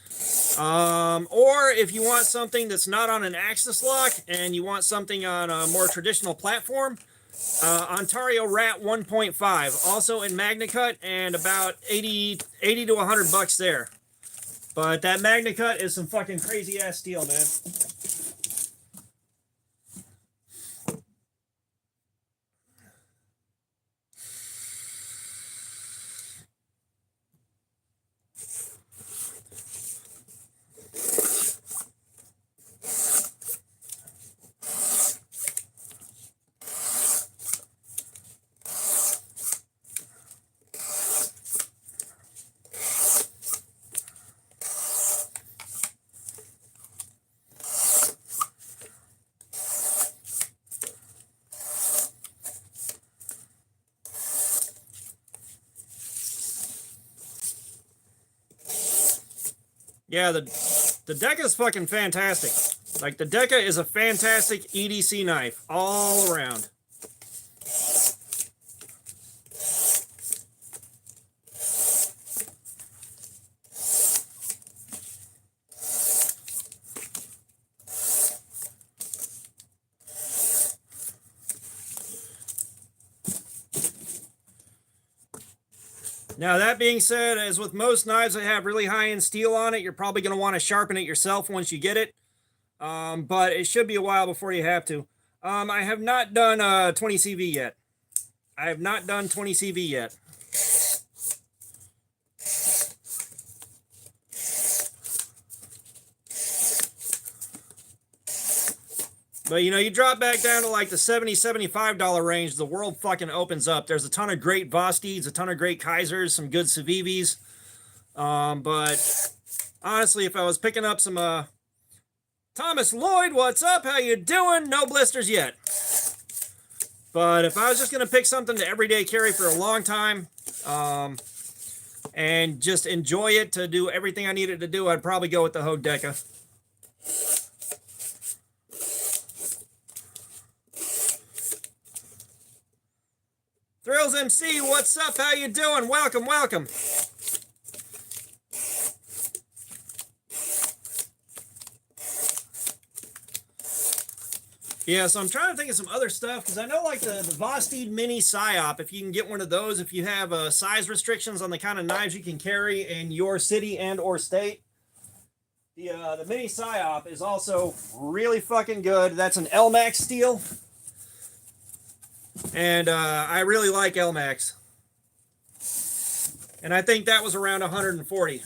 Or if you want something that's not on an axis lock and you want something on a more traditional platform, Ontario Rat 1.5, also in MagnaCut, and about 80 to $100 there. But that MagnaCut is some fucking crazy ass steel, man. Yeah, the Deca is fucking fantastic. Like, the Deca is a fantastic EDC knife all around. Now, that being said, as with most knives that have really high-end steel on it, you're probably going to want to sharpen it yourself once you get it. But it should be a while before you have to. I have not done 20 CV yet. I have not done 20 CV yet. But, you know, you drop back down to like the $70, $75 range, the world fucking opens up. There's a ton of great Vostids, a ton of great Kaisers, some good Civivis. But honestly, if I was picking up some Thomas Lloyd, what's up? How you doing? No blisters yet. But if I was just going to pick something to everyday carry for a long time and just enjoy it to do everything I needed to do, I'd probably go with the Hogue Deca. Thrills MC, what's up? How you doing? Welcome, welcome. Yeah, so I'm trying to think of some other stuff, because I know like the Vosted Mini Psyop, if you can get one of those, if you have size restrictions on the kind of knives you can carry in your city and or state, the Mini Psyop is also really fucking good. That's an LMAX steel. And I really like LMAX. And I think that was around 140.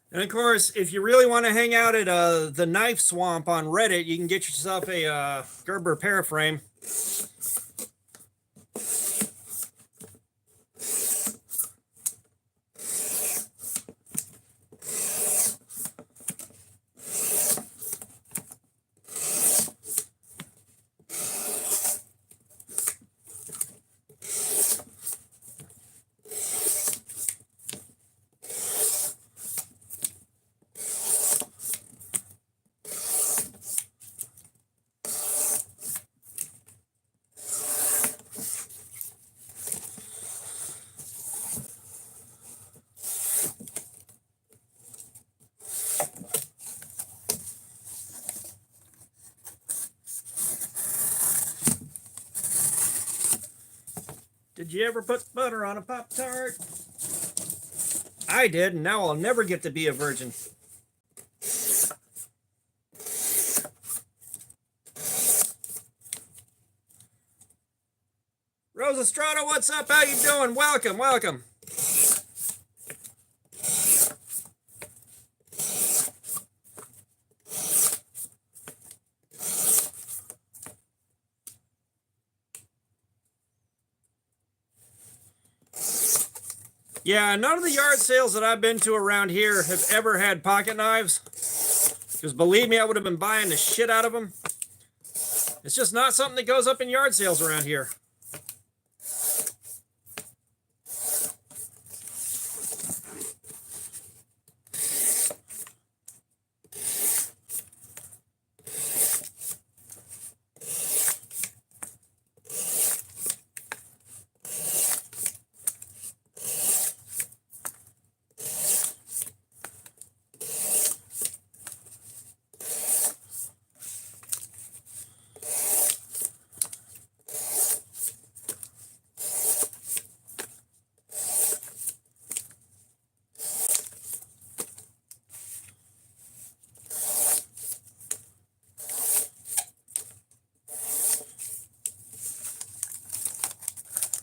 And of course, if you really want to hang out at the Knife Swamp on Reddit, you can get yourself a Gerber paraframe. Did you ever put butter on a Pop-Tart? I did, and now I'll never get to be a virgin. Rose Estrada, what's up? How you doing? Welcome, welcome. Yeah, none of the yard sales that I've been to around here have ever had pocket knives. Because believe me, I would have been buying the shit out of them. It's just not something that goes up in yard sales around here.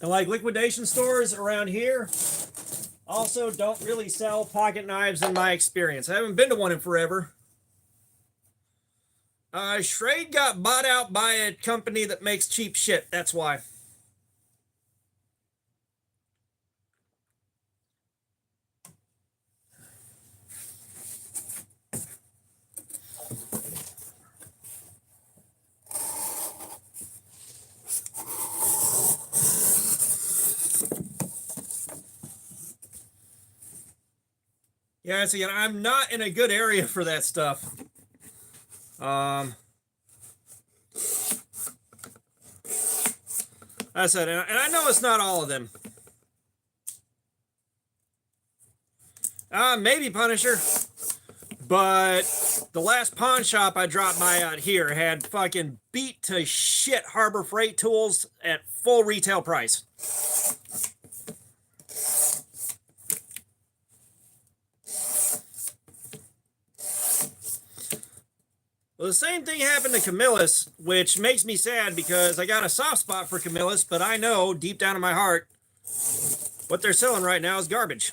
And like liquidation stores around here also don't really sell pocket knives in my experience. I haven't been to one in forever. Schrade got bought out by a company that makes cheap shit. That's why. Yeah, see, I'm not in a good area for that stuff. I said, and I know it's not all of them. Maybe Punisher, but The last pawn shop I dropped by out here had fucking beat to shit Harbor Freight tools at full retail price. Well, the same thing happened to Camillus, which makes me sad because I got a soft spot for Camillus, but I know deep down in my heart what they're selling right now is garbage.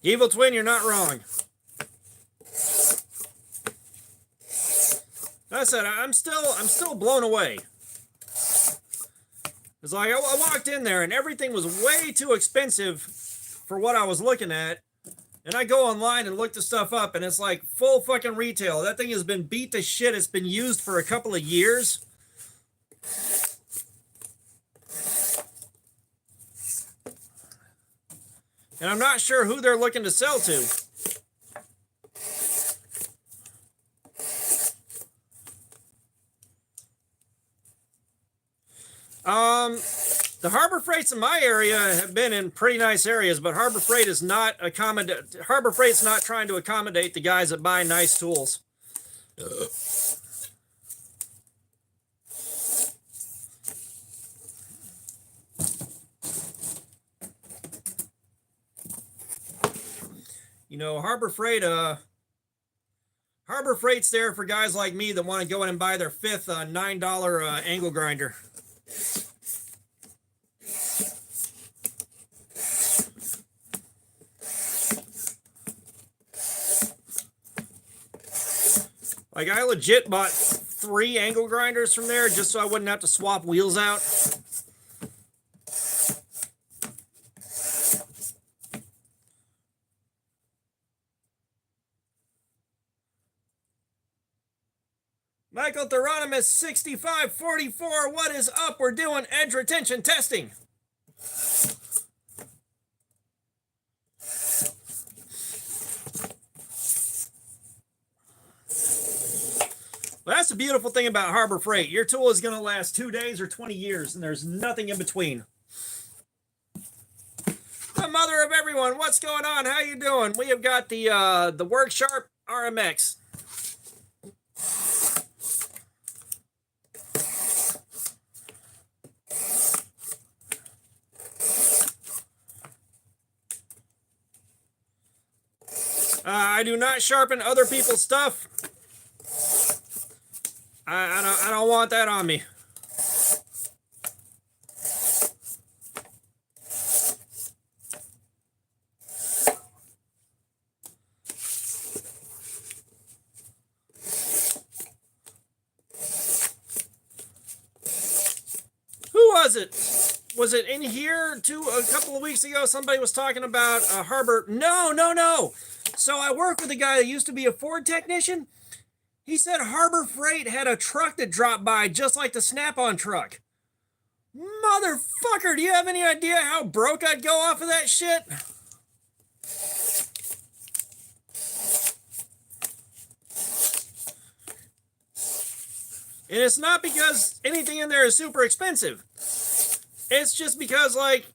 Evil Twin, you're not wrong. Like I said, I'm still blown away. It's like I walked in there and everything was way too expensive for what I was looking at. And I go online and look the stuff up and it's like full fucking retail. That thing has been beat to shit. It's been used for a couple of years. And I'm not sure who they're looking to sell to. The Harbor Freights in my area have been in pretty nice areas, but Harbor Freight is not Harbor Freight's not trying to accommodate the guys that buy nice tools. You know, Harbor Freight's there for guys like me that want to go in and buy their fifth $9 angle grinder. Like, I legit bought 3 angle grinders from there just so I wouldn't have to swap wheels out. Michael Theronomus 6544, what is up? We're doing edge retention testing. Well, that's the beautiful thing about Harbor Freight. Your tool is going to last 2 days or 20 years, and there's nothing in between. The mother of everyone, what's going on? How you doing? We have got the Work Sharp RMX. I do not sharpen other people's stuff. I don't want that on me. Who was it? Was it in here a couple of weeks ago? Somebody was talking about Harbor. No. So I work with a guy that used to be a Ford technician. He said Harbor Freight had a truck that dropped by just like the Snap-on truck. Motherfucker, do you have any idea how broke I'd go off of that shit? And it's not because anything in there is super expensive. It's just because, like,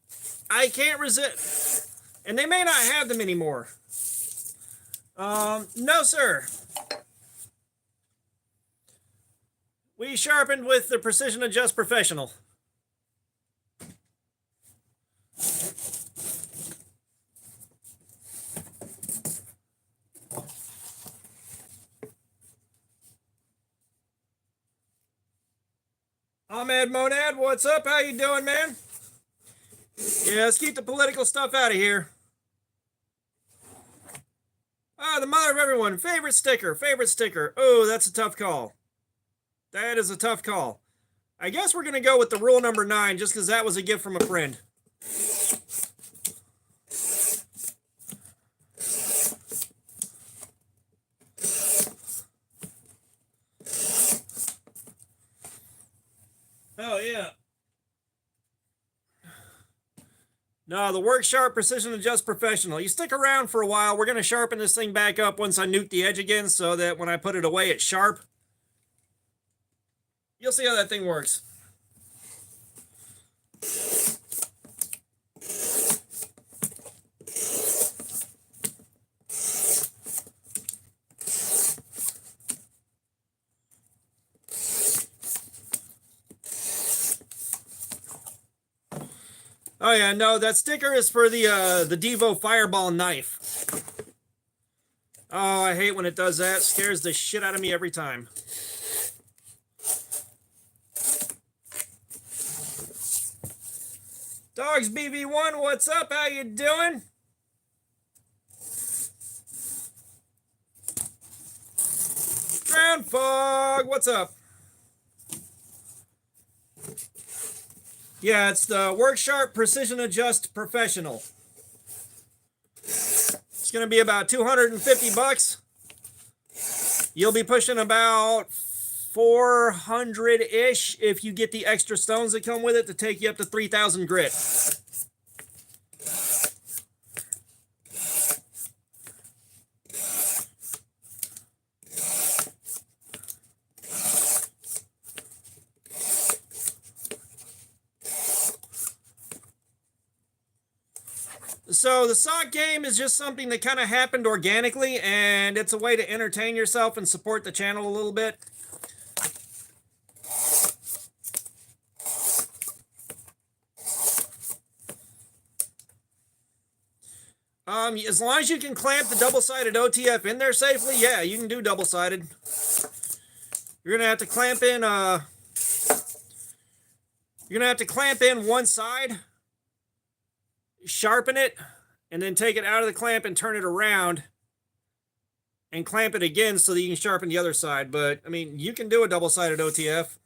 I can't resist. And they may not have them anymore. No, sir. We sharpened with the Precision Adjust Professional. Ahmed Monad, what's up? How you doing, man? Yeah, let's keep the political stuff out of here. Ah, the mother of everyone. Favorite sticker. Oh, that's a tough call. That is a tough call. I guess we're going to go with the rule number 9 just because that was a gift from a friend. No, the Work Sharp Precision Adjust Professional. You stick around for a while. We're going to sharpen this thing back up once I nuke the edge again so that when I put it away, it's sharp. You'll see how that thing works. Oh yeah, no, that sticker is for the Devo Fireball knife. Oh, I hate when it does that. It scares the shit out of me every time. Dogs BV1, what's up? How you doing? Ground Fog, what's up? Yeah, it's the Work Sharp Precision Adjust Professional. It's going to be about 250 bucks. You'll be pushing about 400-ish if you get the extra stones that come with it to take you up to 3,000 grit. So the sock game is just something that kind of happened organically, and it's a way to entertain yourself and support the channel a little bit. As long as you can clamp the double-sided OTF in there safely, yeah, you can do double-sided. You're gonna have to clamp in. You're gonna have to clamp in one side, sharpen it, and then take it out of the clamp and turn it around and clamp it again so that you can sharpen the other side. But I mean, you can do a double-sided OTF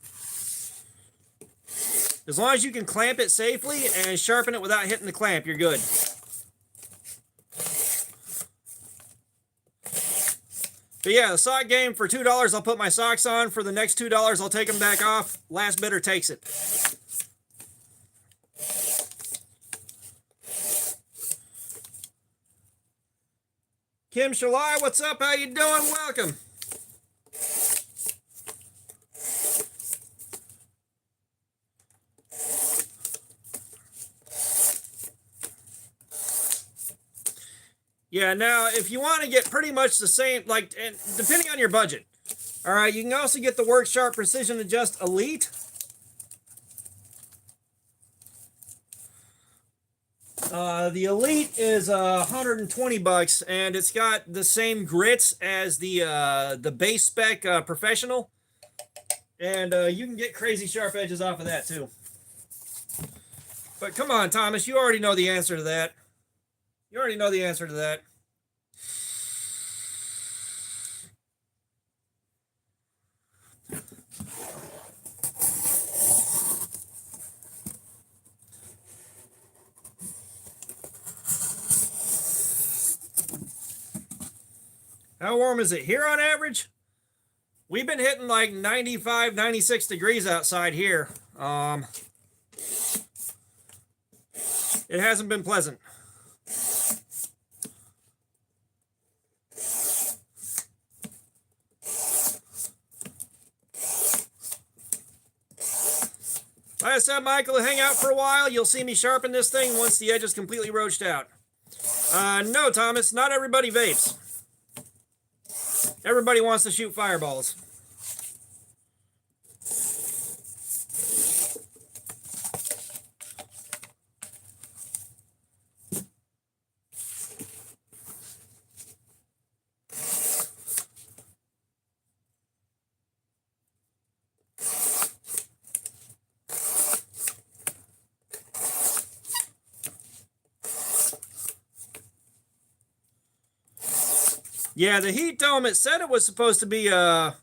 as long as you can clamp it safely and sharpen it without hitting the clamp. You're good. But yeah, the sock game for $2, I'll put my socks on. For the next $2, I'll take them back off. Last bidder takes it. Kim Shalai, what's up? How you doing? Welcome. Yeah, now, if you want to get pretty much the same, like, and depending on your budget, all right, you can also get the Work Sharp Precision Adjust Elite. The Elite is 120 bucks, and it's got the same grits as the base spec Professional, and you can get crazy sharp edges off of that too. But come on, Thomas, you already know the answer to that. You already know the answer to that. How warm is it here on average? We've been hitting like 95, 96 degrees outside here. It hasn't been pleasant. Like I said, Michael, hang out for a while. You'll see me sharpen this thing once the edge is completely roached out. No, Thomas, not everybody vapes. Everybody wants to shoot fireballs. Yeah, the heat dome, it said it was supposed to be Gamer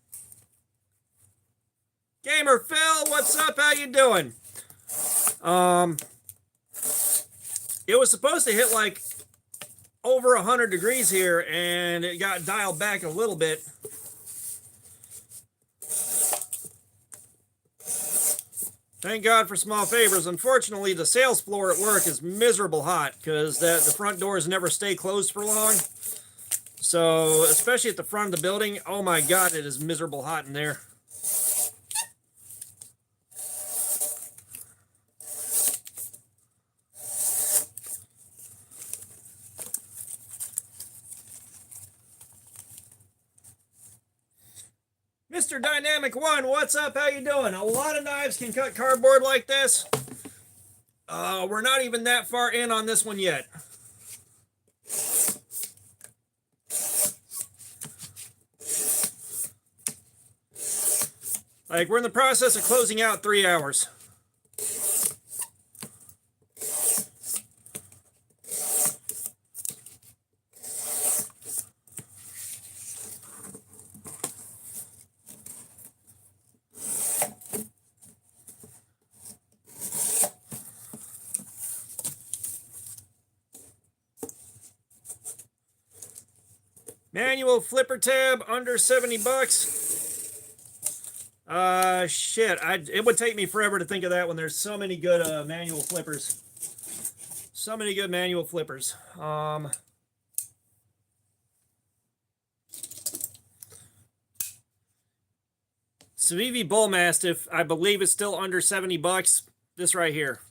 Phil, what's up? How you doing? It was supposed to hit like over 100 degrees here, and it got dialed back a little bit. Thank God for small favors. Unfortunately, the sales floor at work is miserable hot because the front doors never stay closed for long. So, especially at the front of the building, oh my God, it is miserable hot in there. Mr. Dynamic One, what's up? How you doing? A lot of knives can cut cardboard like this. We're not even that far in on this one yet. Like, we're in the process of closing out 3 hours. Manual flipper tab under 70 bucks. Shit, it would take me forever to think of that when there's so many good manual flippers. So many good manual flippers. Civivi Bull Mastiff, I believe is still under 70 bucks. This right here.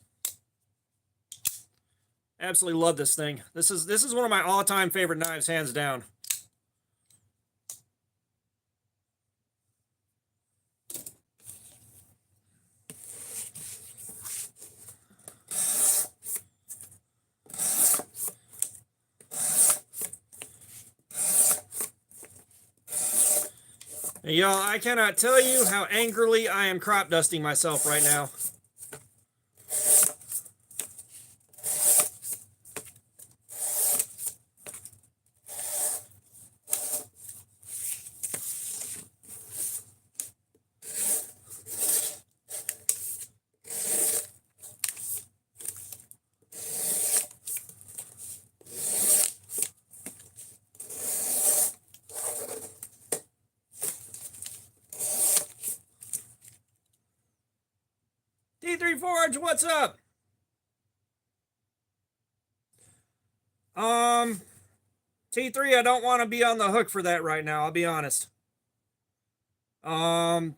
Absolutely love this thing. This is one of my all-time favorite knives, hands down. Y'all, I cannot tell you how angrily I am crop dusting myself right now. D3 Forge, what's up? T3, I don't want to be on the hook for that right now, I'll be honest. That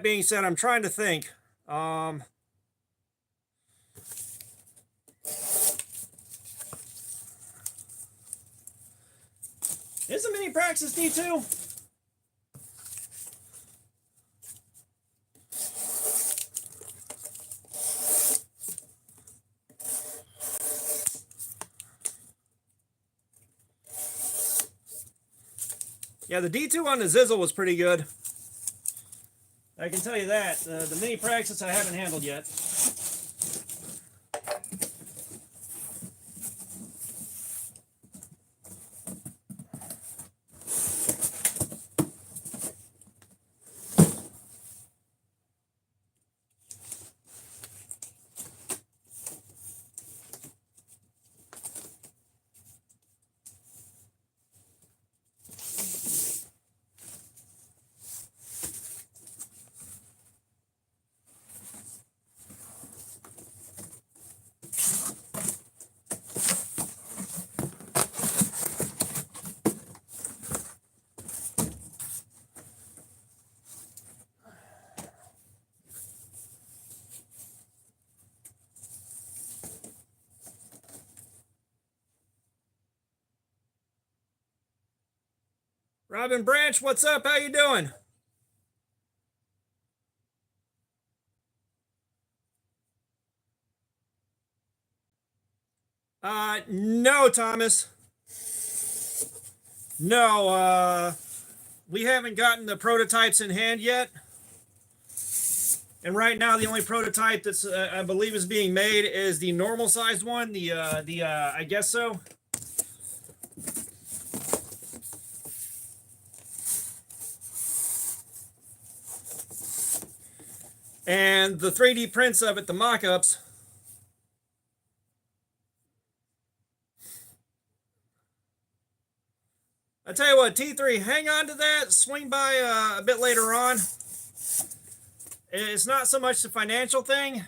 being said, I'm trying to think. Is a mini Praxis D2? Yeah, the D2 on the Zizzle was pretty good. I can tell you that. The mini Praxis I haven't handled yet. Robin Branch, what's up? How you doing? No, Thomas. No, we haven't gotten the prototypes in hand yet. And right now, the only prototype that's I believe is being made is the normal sized one. I guess so. And the 3D prints of it, the mock-ups. I tell you what, T3, hang on to that. Swing by a bit later on. It's not so much the financial thing.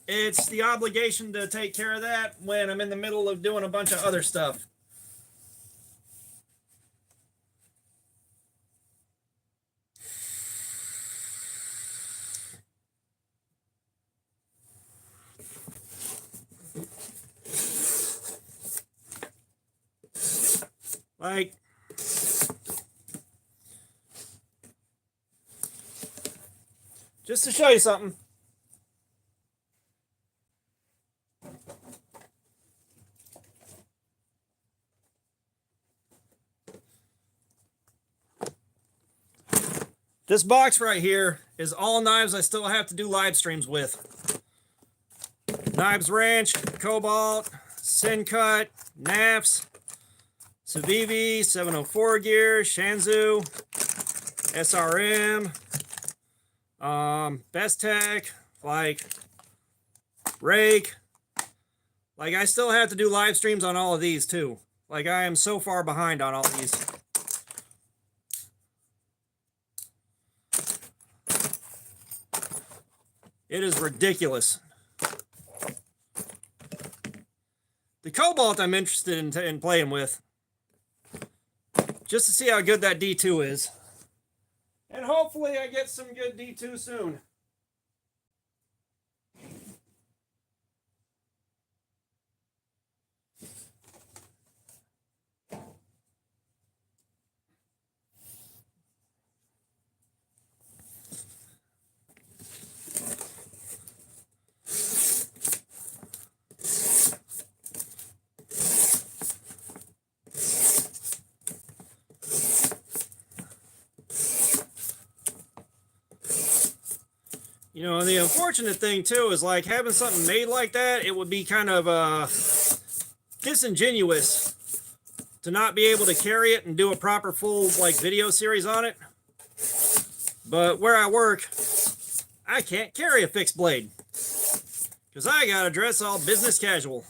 It's the obligation to take care of that when I'm in the middle of doing a bunch of other stuff. Like, just to show you something. This box right here is all knives I still have to do live streams with. Knives Wrench, Cobalt, Sincut, Naps, Civivi, 704 gear, Shanzu, SRM, Best Tech, like Rake. Like, I still have to do live streams on all of these too. Like, I am so far behind on all these. It is ridiculous. The Cobalt I'm interested in playing with, just to see how good that D2 is. And hopefully I get some good D2 soon. You know, and the unfortunate thing too is, like, having something made like that, it would be kind of disingenuous to not be able to carry it and do a proper full, like, video series on it. But where I work, I can't carry a fixed blade because I gotta dress all business casual.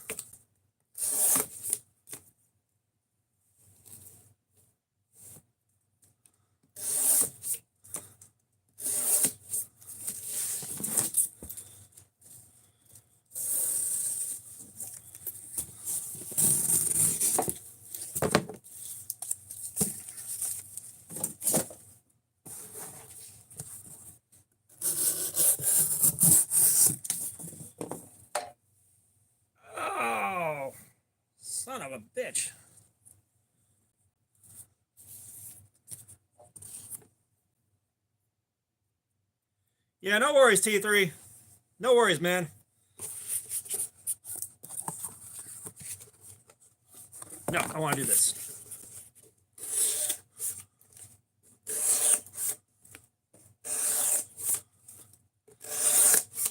Son of a bitch. Yeah, no worries, T3. No worries, man. No, I want to do this.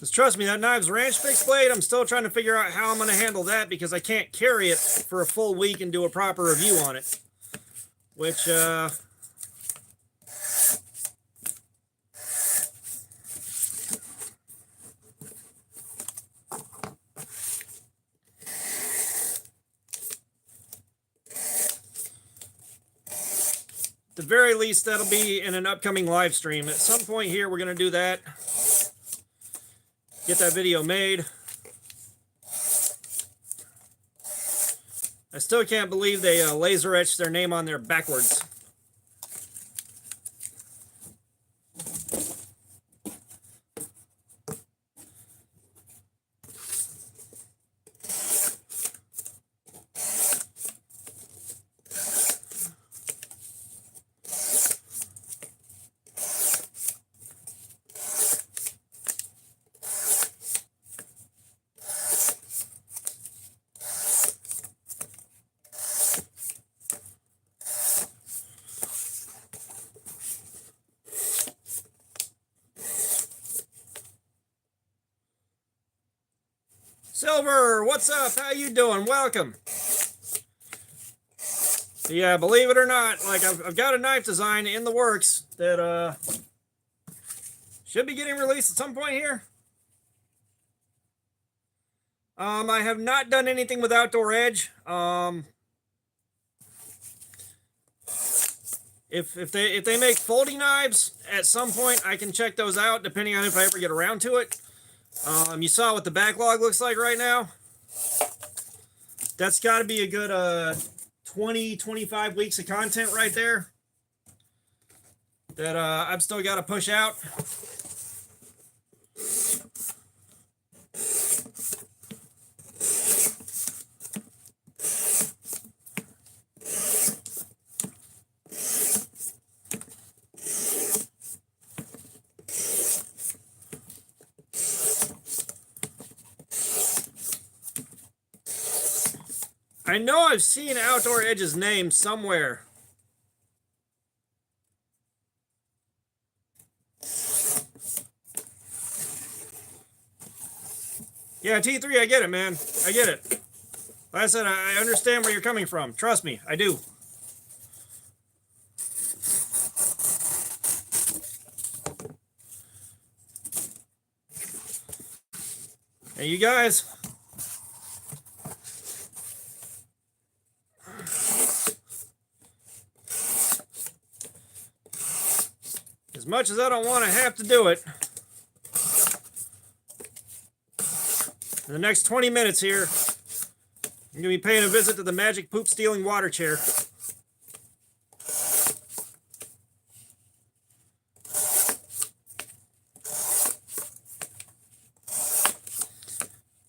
Just trust me, that Knives Ranch fixed blade, I'm still trying to figure out how I'm going to handle that because I can't carry it for a full week and do a proper review on it. Which, the very least, that'll be in an upcoming live stream. At some point here, we're going to do that. Get that video made. I still can't believe they laser etched their name on there backwards. Silver, what's up? How you doing? Welcome. Yeah, believe it or not, like, I've got a knife design in the works that should be getting released at some point here. I have not done anything with Outdoor Edge. If they make folding knives at some point, I can check those out depending on if I ever get around to it. You saw what the backlog looks like right now. That's got to be a good 20-25 weeks of content right there that I've still got to push out. I know I've seen Outdoor Edge's name somewhere. Yeah, T3, I get it, man. I get it. Like I said, I understand where you're coming from. Trust me, I do. Hey, you guys. As much as I don't want to have to do it, in the next 20 minutes here, I'm going to be paying a visit to the magic poop stealing water chair.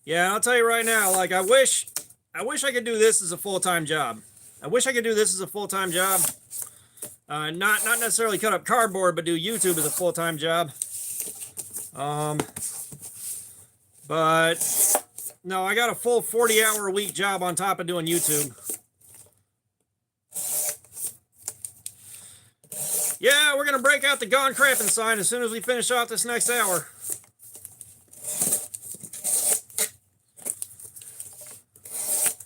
Yeah, I'll tell you right now, like I wish I could do this as a full-time job. I wish I could do this as a full-time job. Not necessarily cut up cardboard, but do YouTube as a full-time job. But no, I got a full 40-hour-a-week job on top of doing YouTube. Yeah, we're gonna break out the Gone Crappin' sign as soon as we finish off this next hour.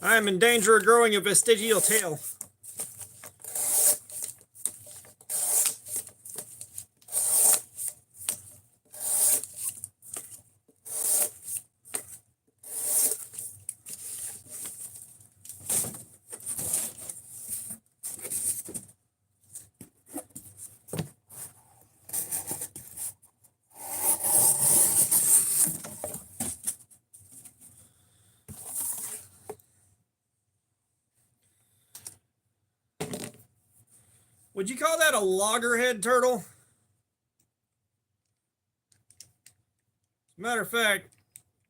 I am in danger of growing a vestigial tail. Would you call that a loggerhead turtle? Matter of fact,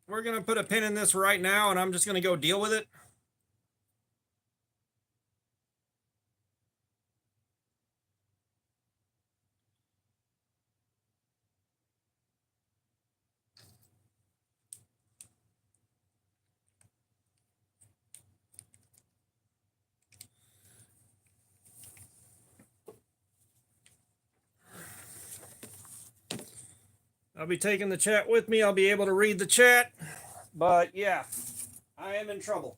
we're going to put a pin in this right now, and I'm just going to go deal with it. I'll be taking the chat with me. I'll be able to read the chat. But yeah, I am in trouble.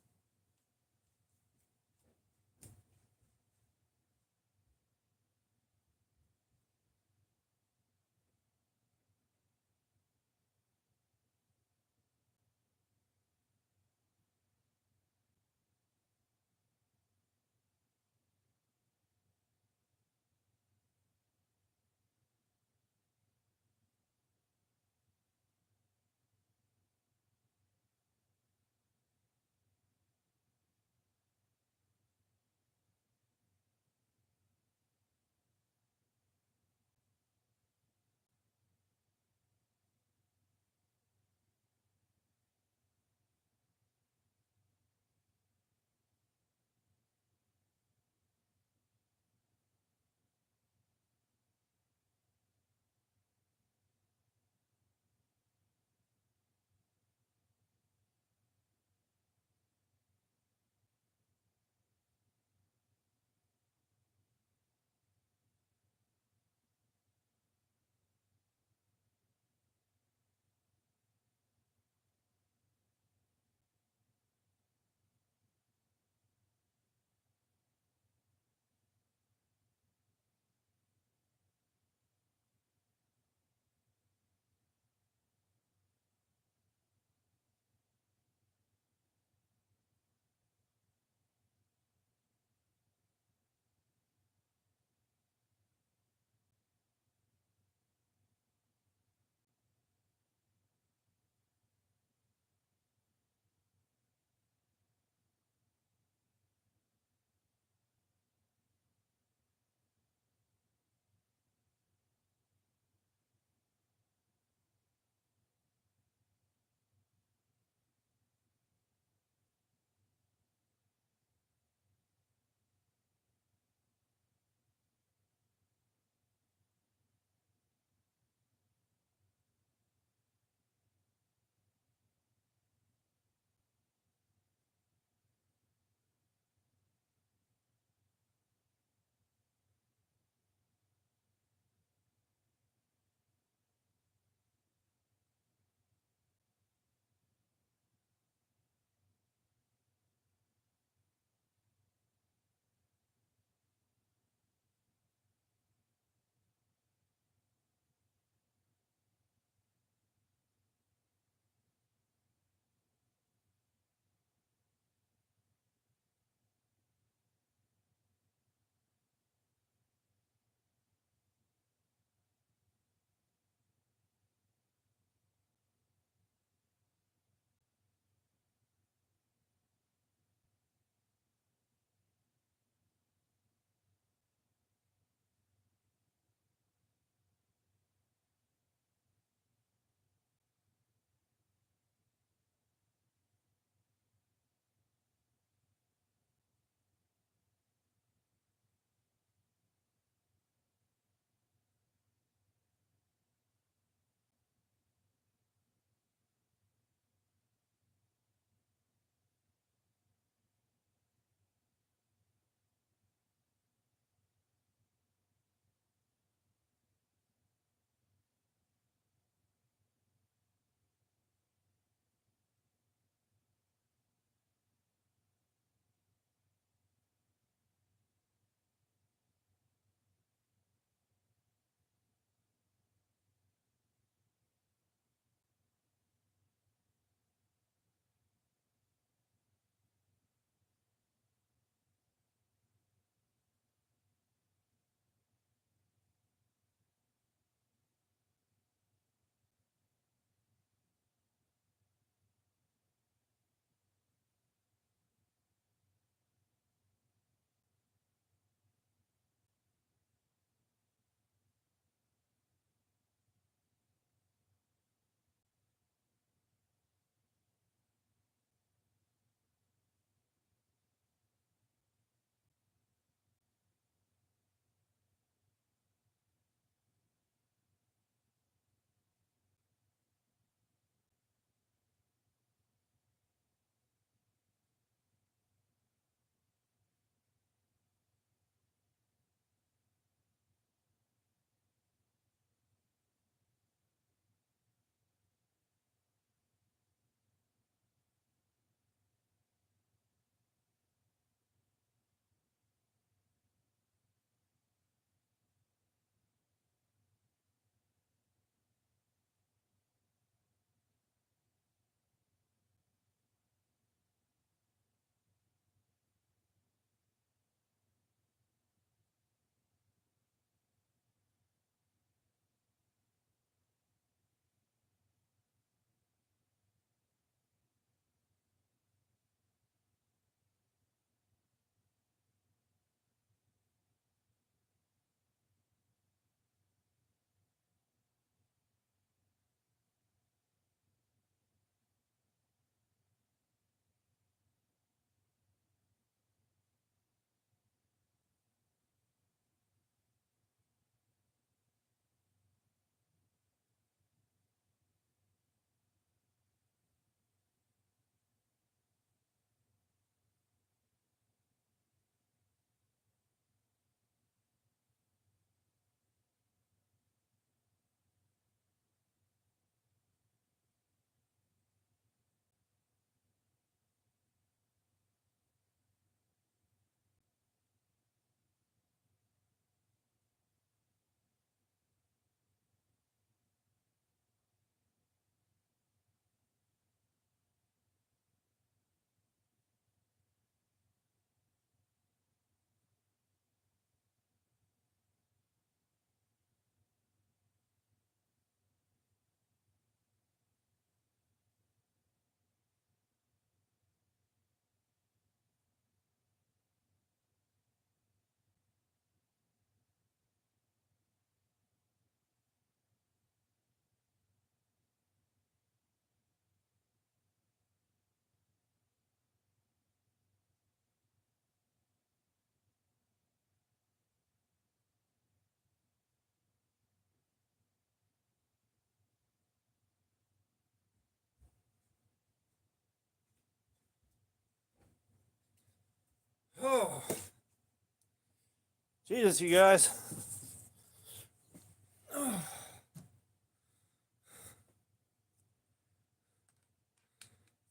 Jesus, you guys.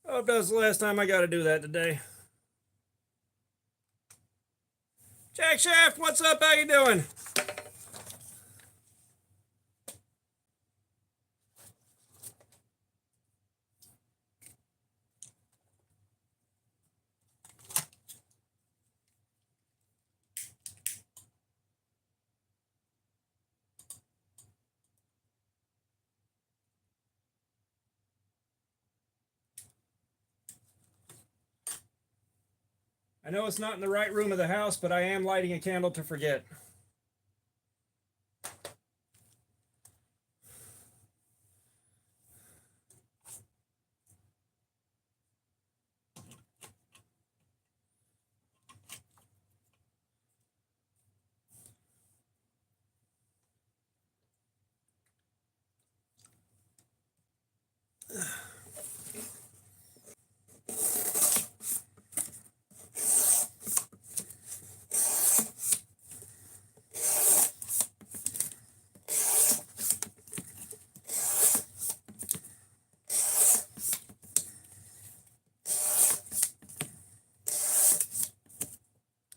Hope that's the last time I got to do that today. Jack Shaft, what's up? How you doing? I know it's not in the right room of the house, but I am lighting a candle to forget.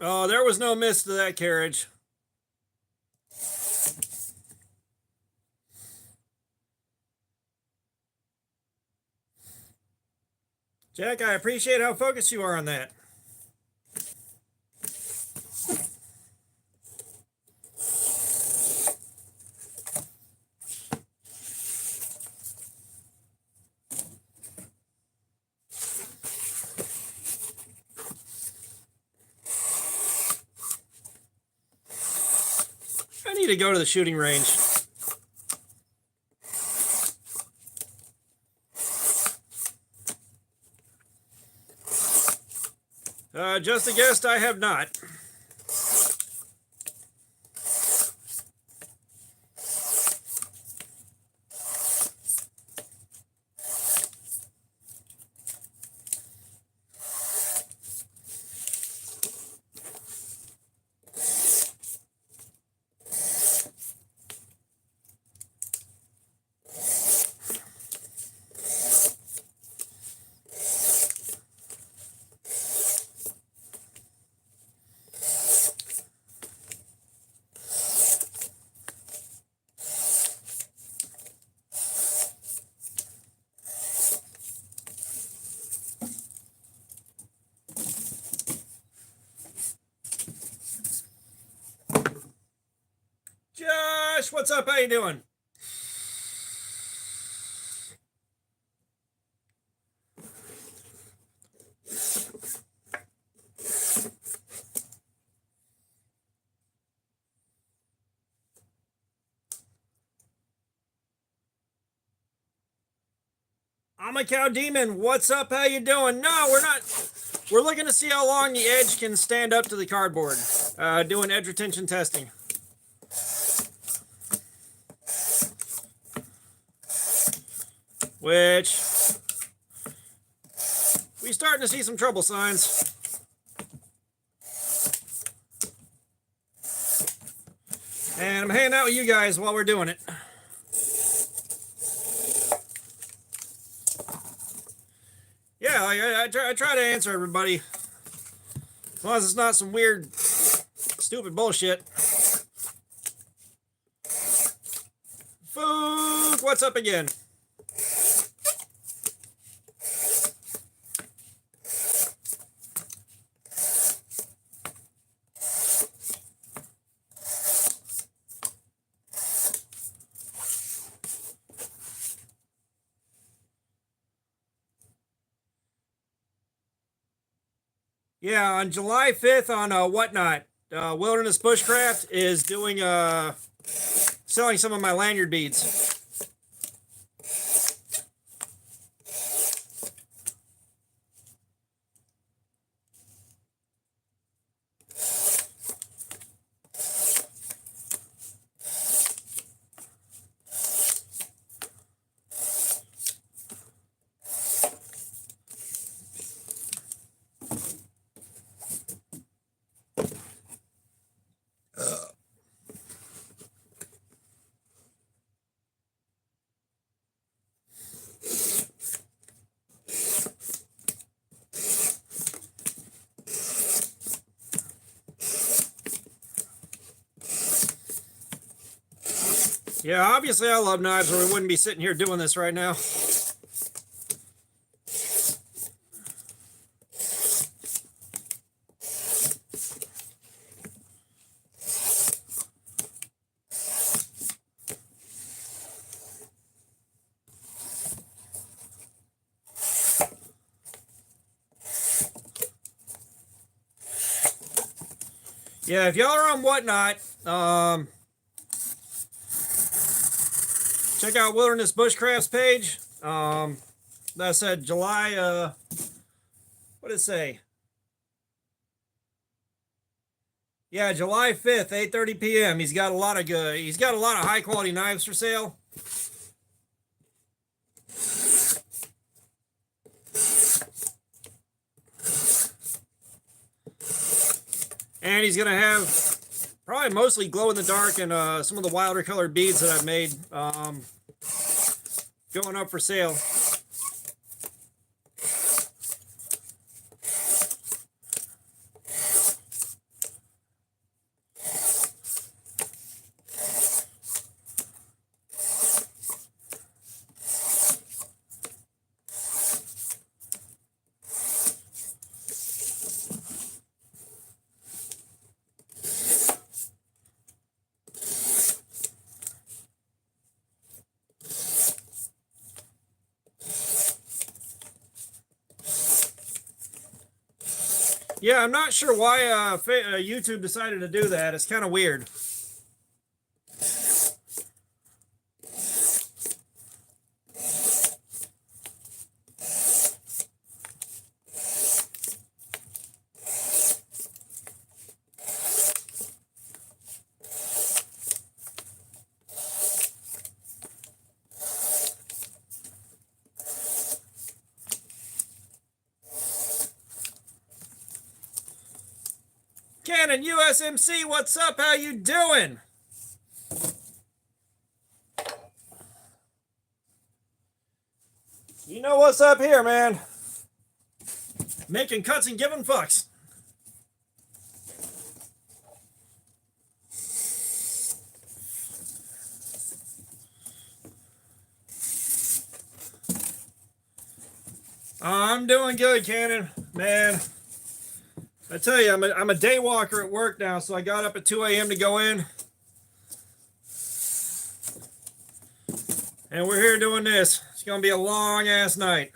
Oh, there was no miss to that carriage. Jack, I appreciate how focused you are on that. I need to go to the shooting range. Just a guest, I have not. Josh, what's up? How you doing? I'm a cow demon. What's up? How you doing? No, we're not. We're looking to see how long the edge can stand up to the cardboard. Doing edge retention testing. Which we starting to see some trouble signs. And I'm hanging out with you guys while we're doing it. Yeah, I try to answer everybody. As long as it's not some weird, stupid bullshit. Fook, what's up again? Yeah, on July 5th on Whatnot, Wilderness Bushcraft is doing selling some of my lanyard beads. Yeah, obviously I love knives, or we wouldn't be sitting here doing this right now. Yeah, if y'all are on Whatnot, check out Wilderness Bushcrafts page. That said July, what did it say? Yeah, July 5th, 8:30 p.m. He's got a lot of high quality knives for sale. And he's gonna have probably mostly glow in the dark and some of the wilder colored beads that I've made going up for sale. Yeah, I'm not sure why YouTube decided to do that. It's kind of weird. Canon USMC, what's up? How you doing? You know what's up here, man. Making cuts and giving fucks. I'm doing good, Cannon. Man, I tell you, I'm a day walker at work now, so I got up at 2 a.m. to go in. And we're here doing this. It's going to be a long-ass night.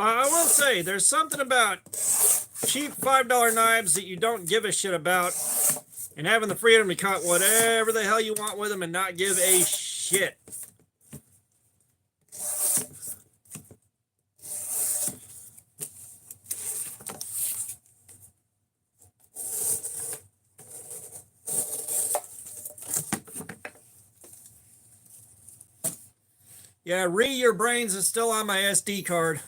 I will say, there's something about cheap $5 knives that you don't give a shit about, and having the freedom to cut whatever the hell you want with them and not give a shit. Yeah, your brains is still on my SD card.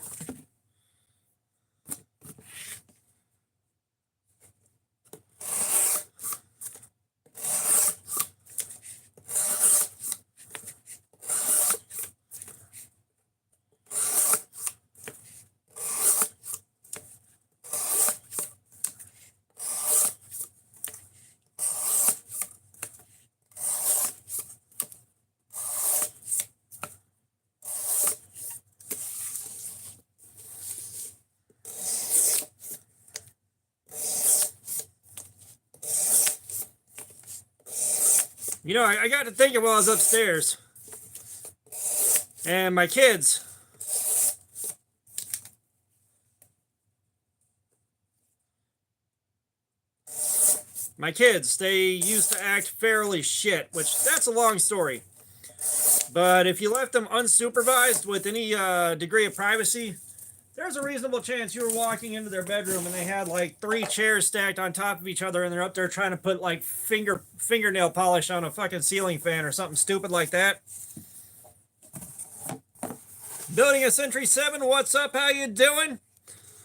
You know, I got to thinking while I was upstairs, and my kids, they used to act fairly shit, which that's a long story. But if you left them unsupervised with any degree of privacy, there's a reasonable chance you were walking into their bedroom and they had like 3 chairs stacked on top of each other and they're up there trying to put like fingernail polish on a fucking ceiling fan or something stupid like that. Building a Century 7, what's up? How you doing?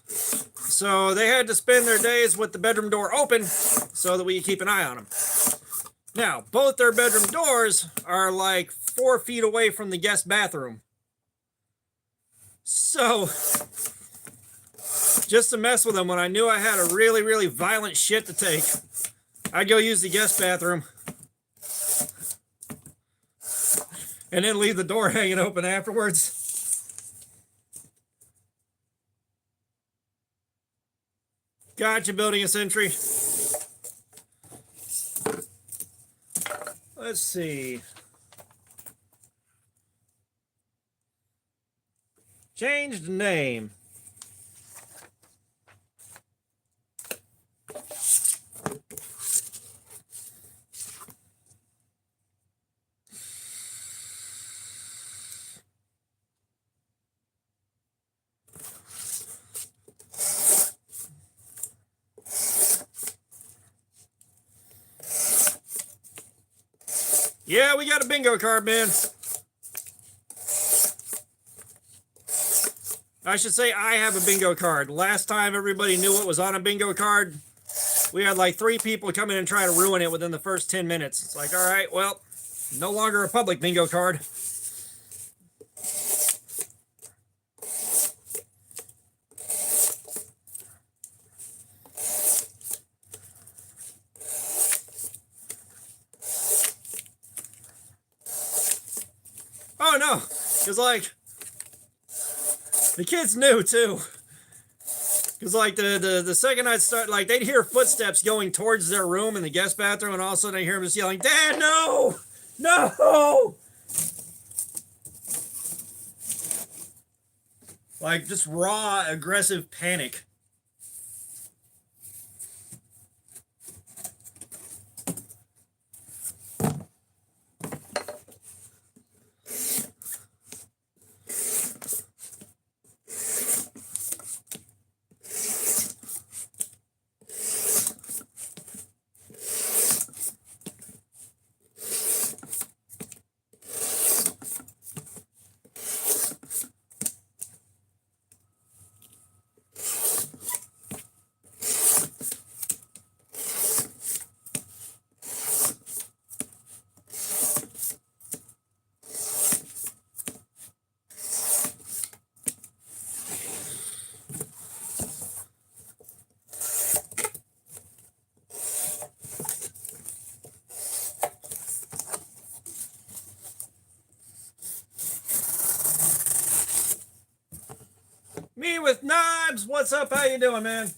So they had to spend their days with the bedroom door open so that we could keep an eye on them. Now, both their bedroom doors are like 4 feet away from the guest bathroom. So, just to mess with them when I knew I had a really, really violent shit to take, I'd go use the guest bathroom and then leave the door hanging open afterwards. Gotcha, Building a Century. Let's see. Changed name. Yeah, we got a bingo card, man. I should say I have a bingo card. Last time everybody knew what was on a bingo card, we had like 3 people come in and try to ruin it within the first 10 minutes. It's like, all right, well, no longer a public bingo card. Oh no, because like, the kids knew too. Because like the second I'd start, like they'd hear footsteps going towards their room in the guest bathroom, and all of a sudden I hear them just yelling, "Dad, no! No!" Like just raw, aggressive panic. Me with Knobs, what's up? How you doing, man?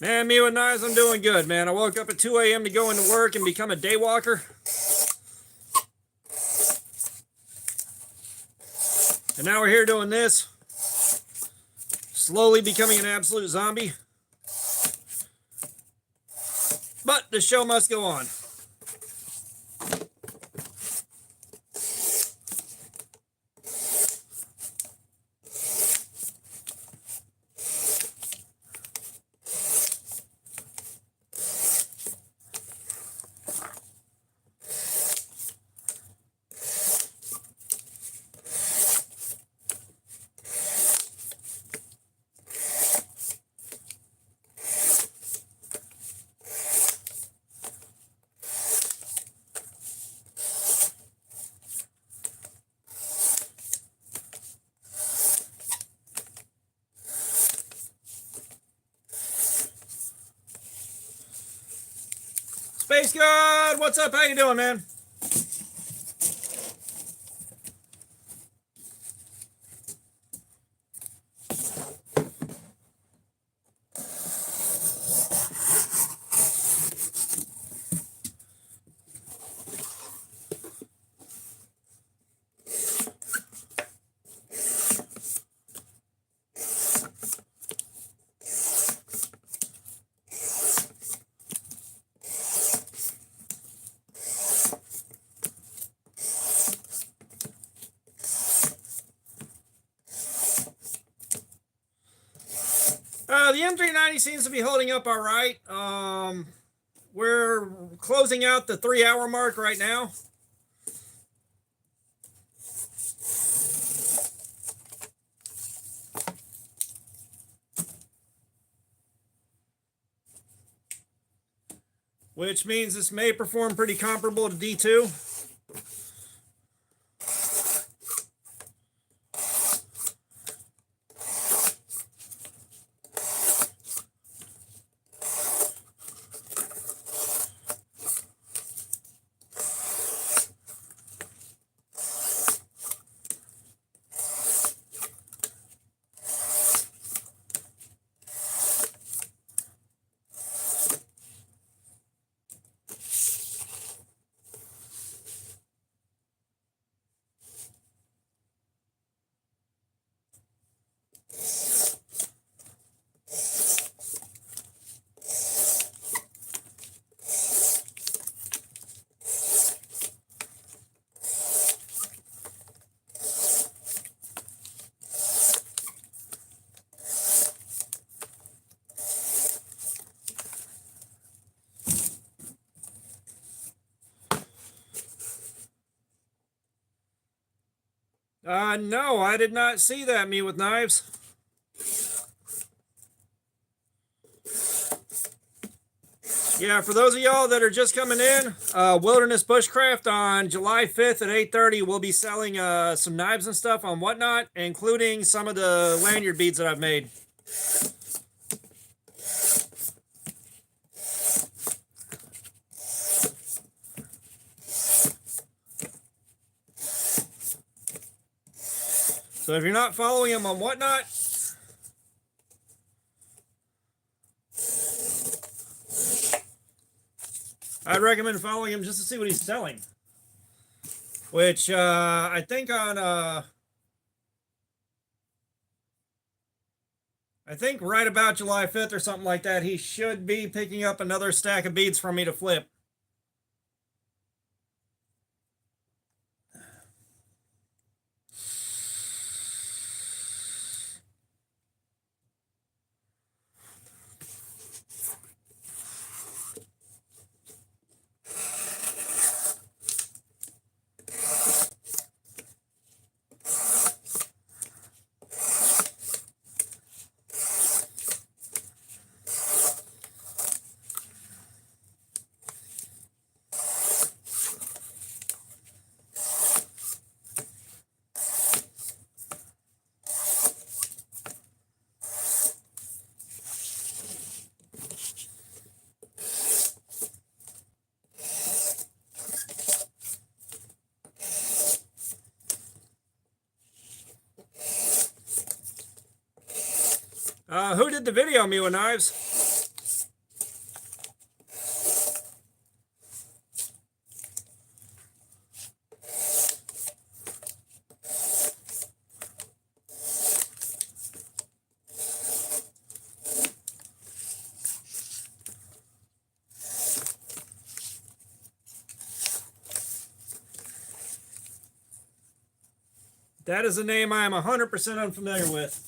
Man, me with Knives, I'm doing good, man. I woke up at 2 a.m. to go into work and become a day walker. And now we're here doing this. Slowly becoming an absolute zombie. But the show must go on. Space God, what's up? How you doing, man? The M390 seems to be holding up all right. We're closing out the 3-hour mark right now. Which means this may perform pretty comparable to D2. No, I did not see that, Me with Knives. Yeah, for those of y'all that are just coming in, Wilderness Bushcraft on July 5th at 8:30, we'll be selling some knives and stuff on Whatnot, including some of the lanyard beads that I've made. So if you're not following him on Whatnot, I'd recommend following him just to see what he's selling. Which I think on I think right about July 5th or something like that, he should be picking up another stack of beads from me to flip. Who did the video, Me with Knives? That is a name I am 100% unfamiliar with.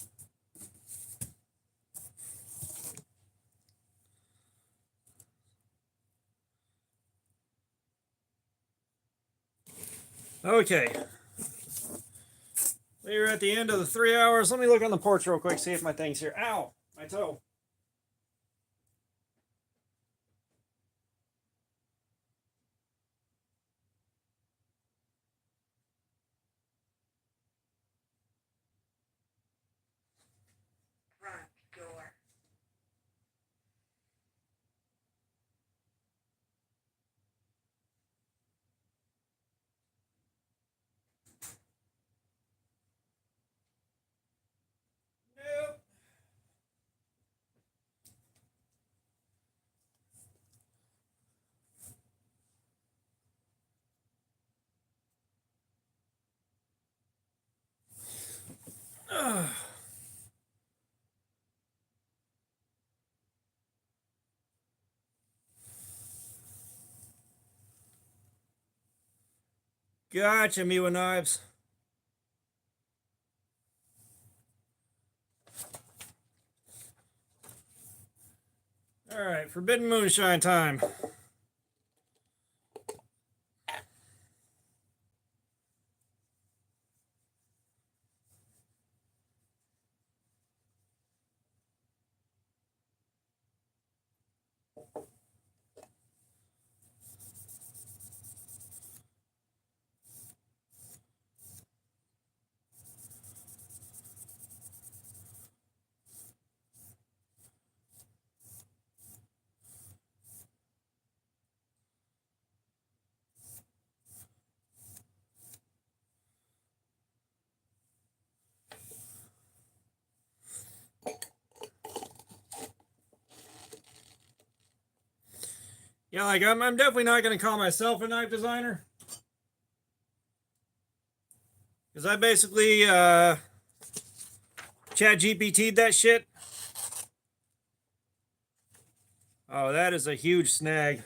Okay. We're at the end of the 3 hours. Let me look on the porch real quick, see if my thing's here. Ow! My toe. Front door. Gotcha, me with knives. All right, forbidden moonshine time. Yeah, like I'm definitely not going to call myself a knife designer, because I basically chat GPT'd that shit. Oh, that is a huge snag.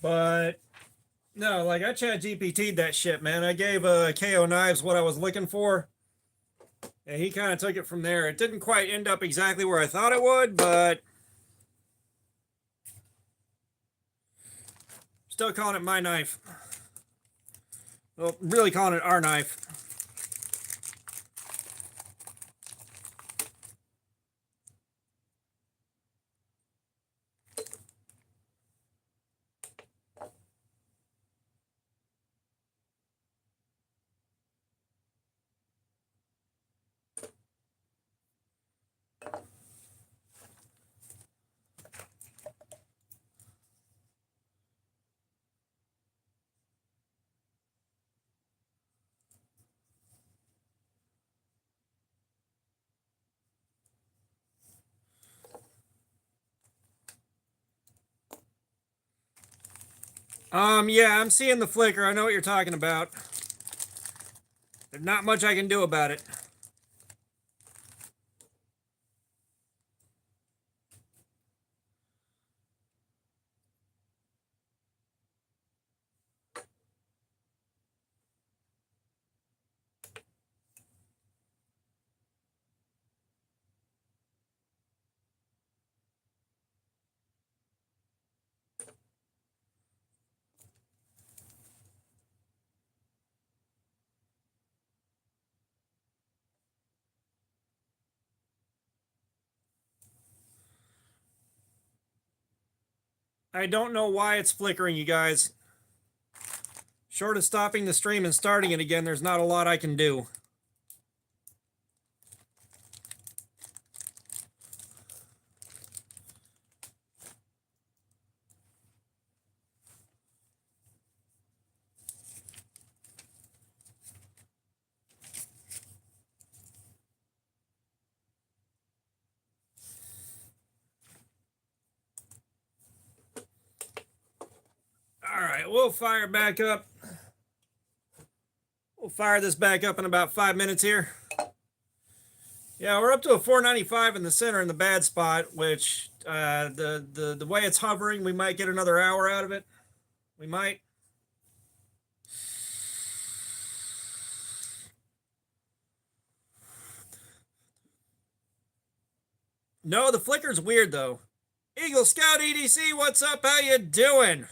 But no, like I chat GPT'd that shit, man. I gave KO Knives what I was looking for, and he kind of took it from there. It didn't quite end up exactly where I thought it would, but still calling it my knife. Well, really calling it our knife. Yeah, I'm seeing the flicker. I know what you're talking about. There's not much I can do about it. I don't know why it's flickering, you guys. Short of stopping the stream and starting it again, there's not a lot I can do. All right, we'll fire back up. We'll fire this back up in about 5 minutes here. Yeah, we're up to a 495 in the center in the bad spot, which the way it's hovering, we might get another hour out of it. We might. No, the flicker's weird though. Eagle Scout EDC, what's up? How you doing?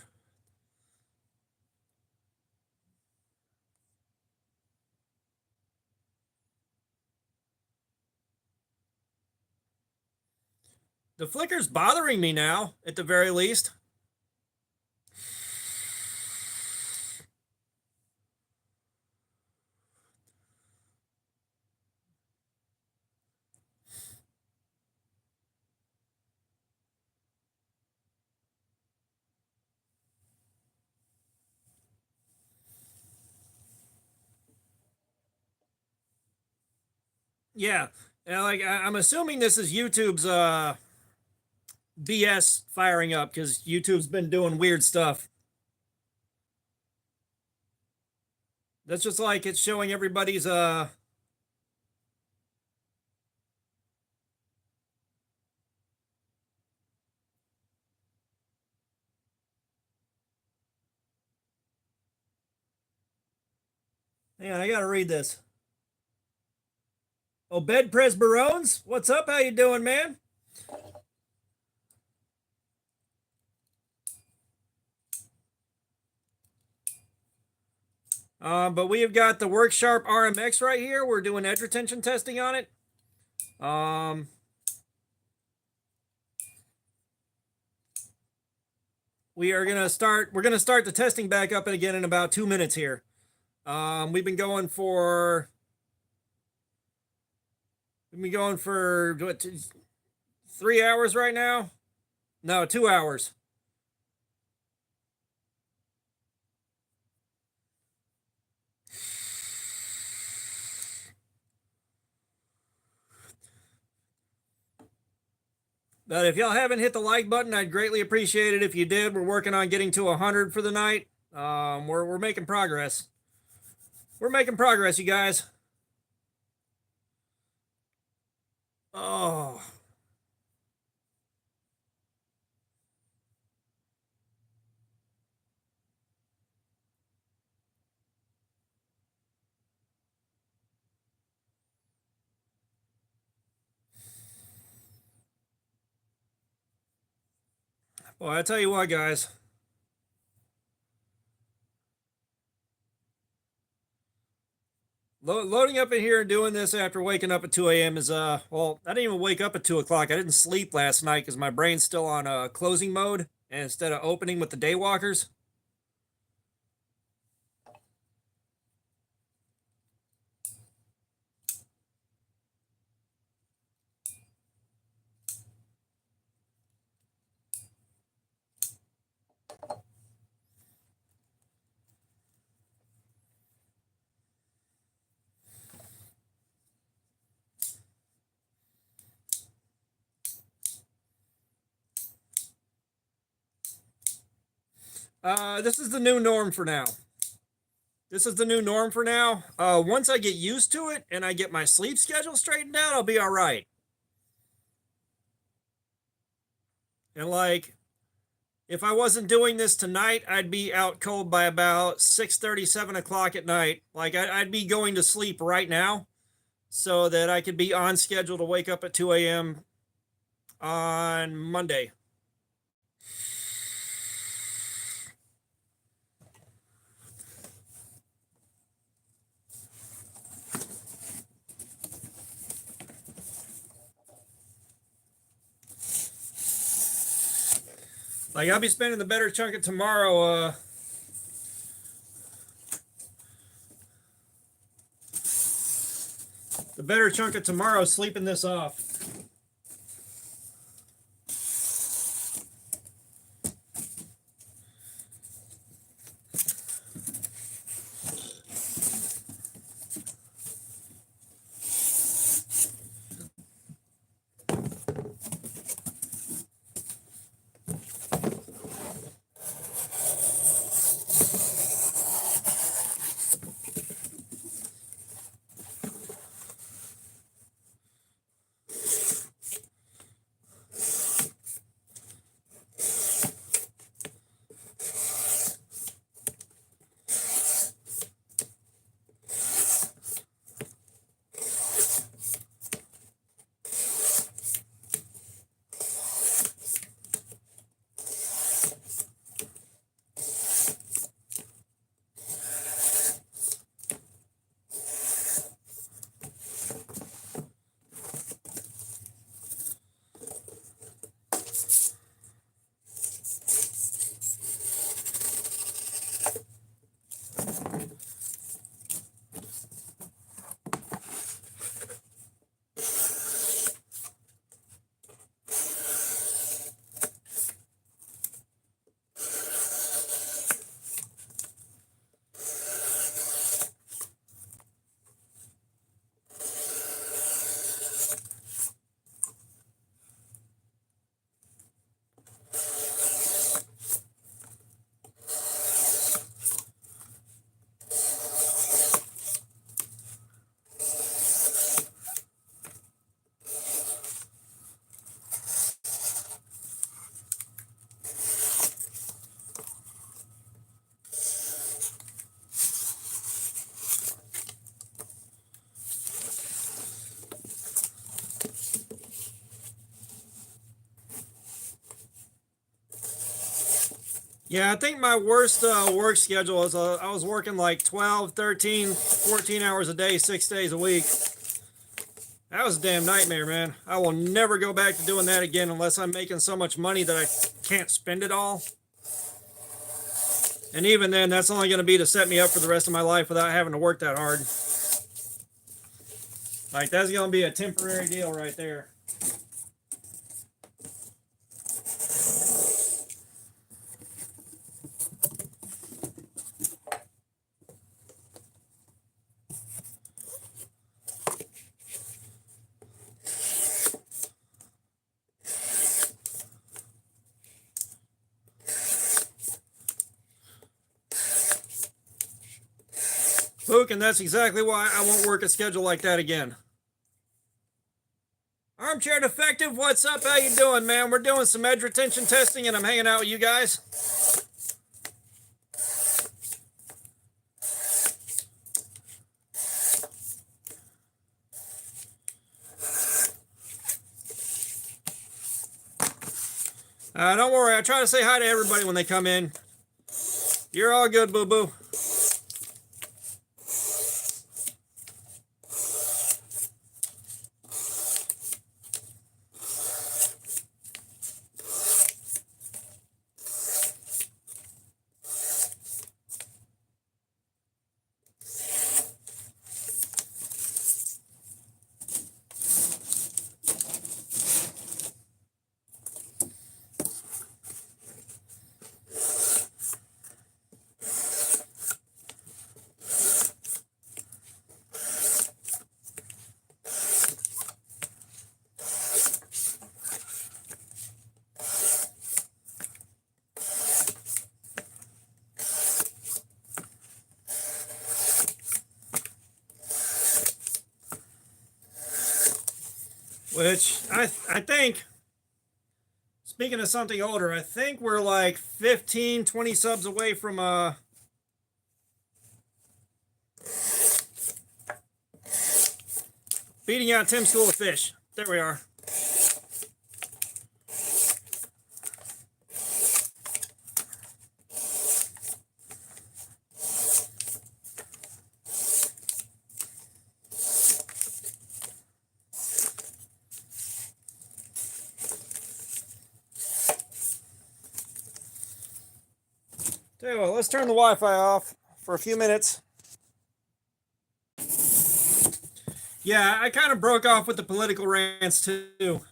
The flicker's bothering me now, at the very least. Yeah. And like I'm assuming this is YouTube's BS firing up because YouTube's been doing weird stuff. That's just like it's showing everybody's hang on, I gotta read this. Obed Presbyrones, what's up? How you doing, man? But we have got the WorkSharp RMX right here. We're doing edge retention testing on it. We're gonna start the testing back up again in about 2 minutes here. We've been going for what, 3 hours right now? No, 2 hours. But if y'all haven't hit the like button, I'd greatly appreciate it if you did. We're working on getting to 100 for the night. We're making progress. We're making progress, you guys. Oh, boy, I tell you what, guys. Loading up in here and doing this after waking up at 2 a.m. is well, I didn't even wake up at 2 o'clock. I didn't sleep last night because my brain's still on closing mode and instead of opening with the daywalkers. This is the new norm for now. This is the new norm for now. Once I get used to it and I get my sleep schedule straightened out, I'll be all right. And like, if I wasn't doing this tonight, I'd be out cold by about 6:30, 7 o'clock at night. Like, I'd be going to sleep right now so that I could be on schedule to wake up at 2 a.m. on Monday. Like, I'll be spending the better chunk of tomorrow sleeping this off. Yeah, I think my worst work schedule is I was working like 12, 13, 14 hours a day, 6 days a week. That was a damn nightmare, man. I will never go back to doing that again unless I'm making so much money that I can't spend it all. And even then, that's only going to be to set me up for the rest of my life without having to work that hard. Like, that's going to be a temporary deal right there. Luke, and that's exactly why I won't work a schedule like that again. Armchair Defective, what's up? How you doing, man? We're doing some edge retention testing, and I'm hanging out with you guys. Don't worry, I try to say hi to everybody when they come in. You're all good, boo-boo. Which I think, speaking of something older, I think we're like 15, 20 subs away from beating out Tim's School of Fish. There we are. Tell you what, let's turn the Wi-Fi off for a few minutes. Yeah, I kind of broke off with the political rants too.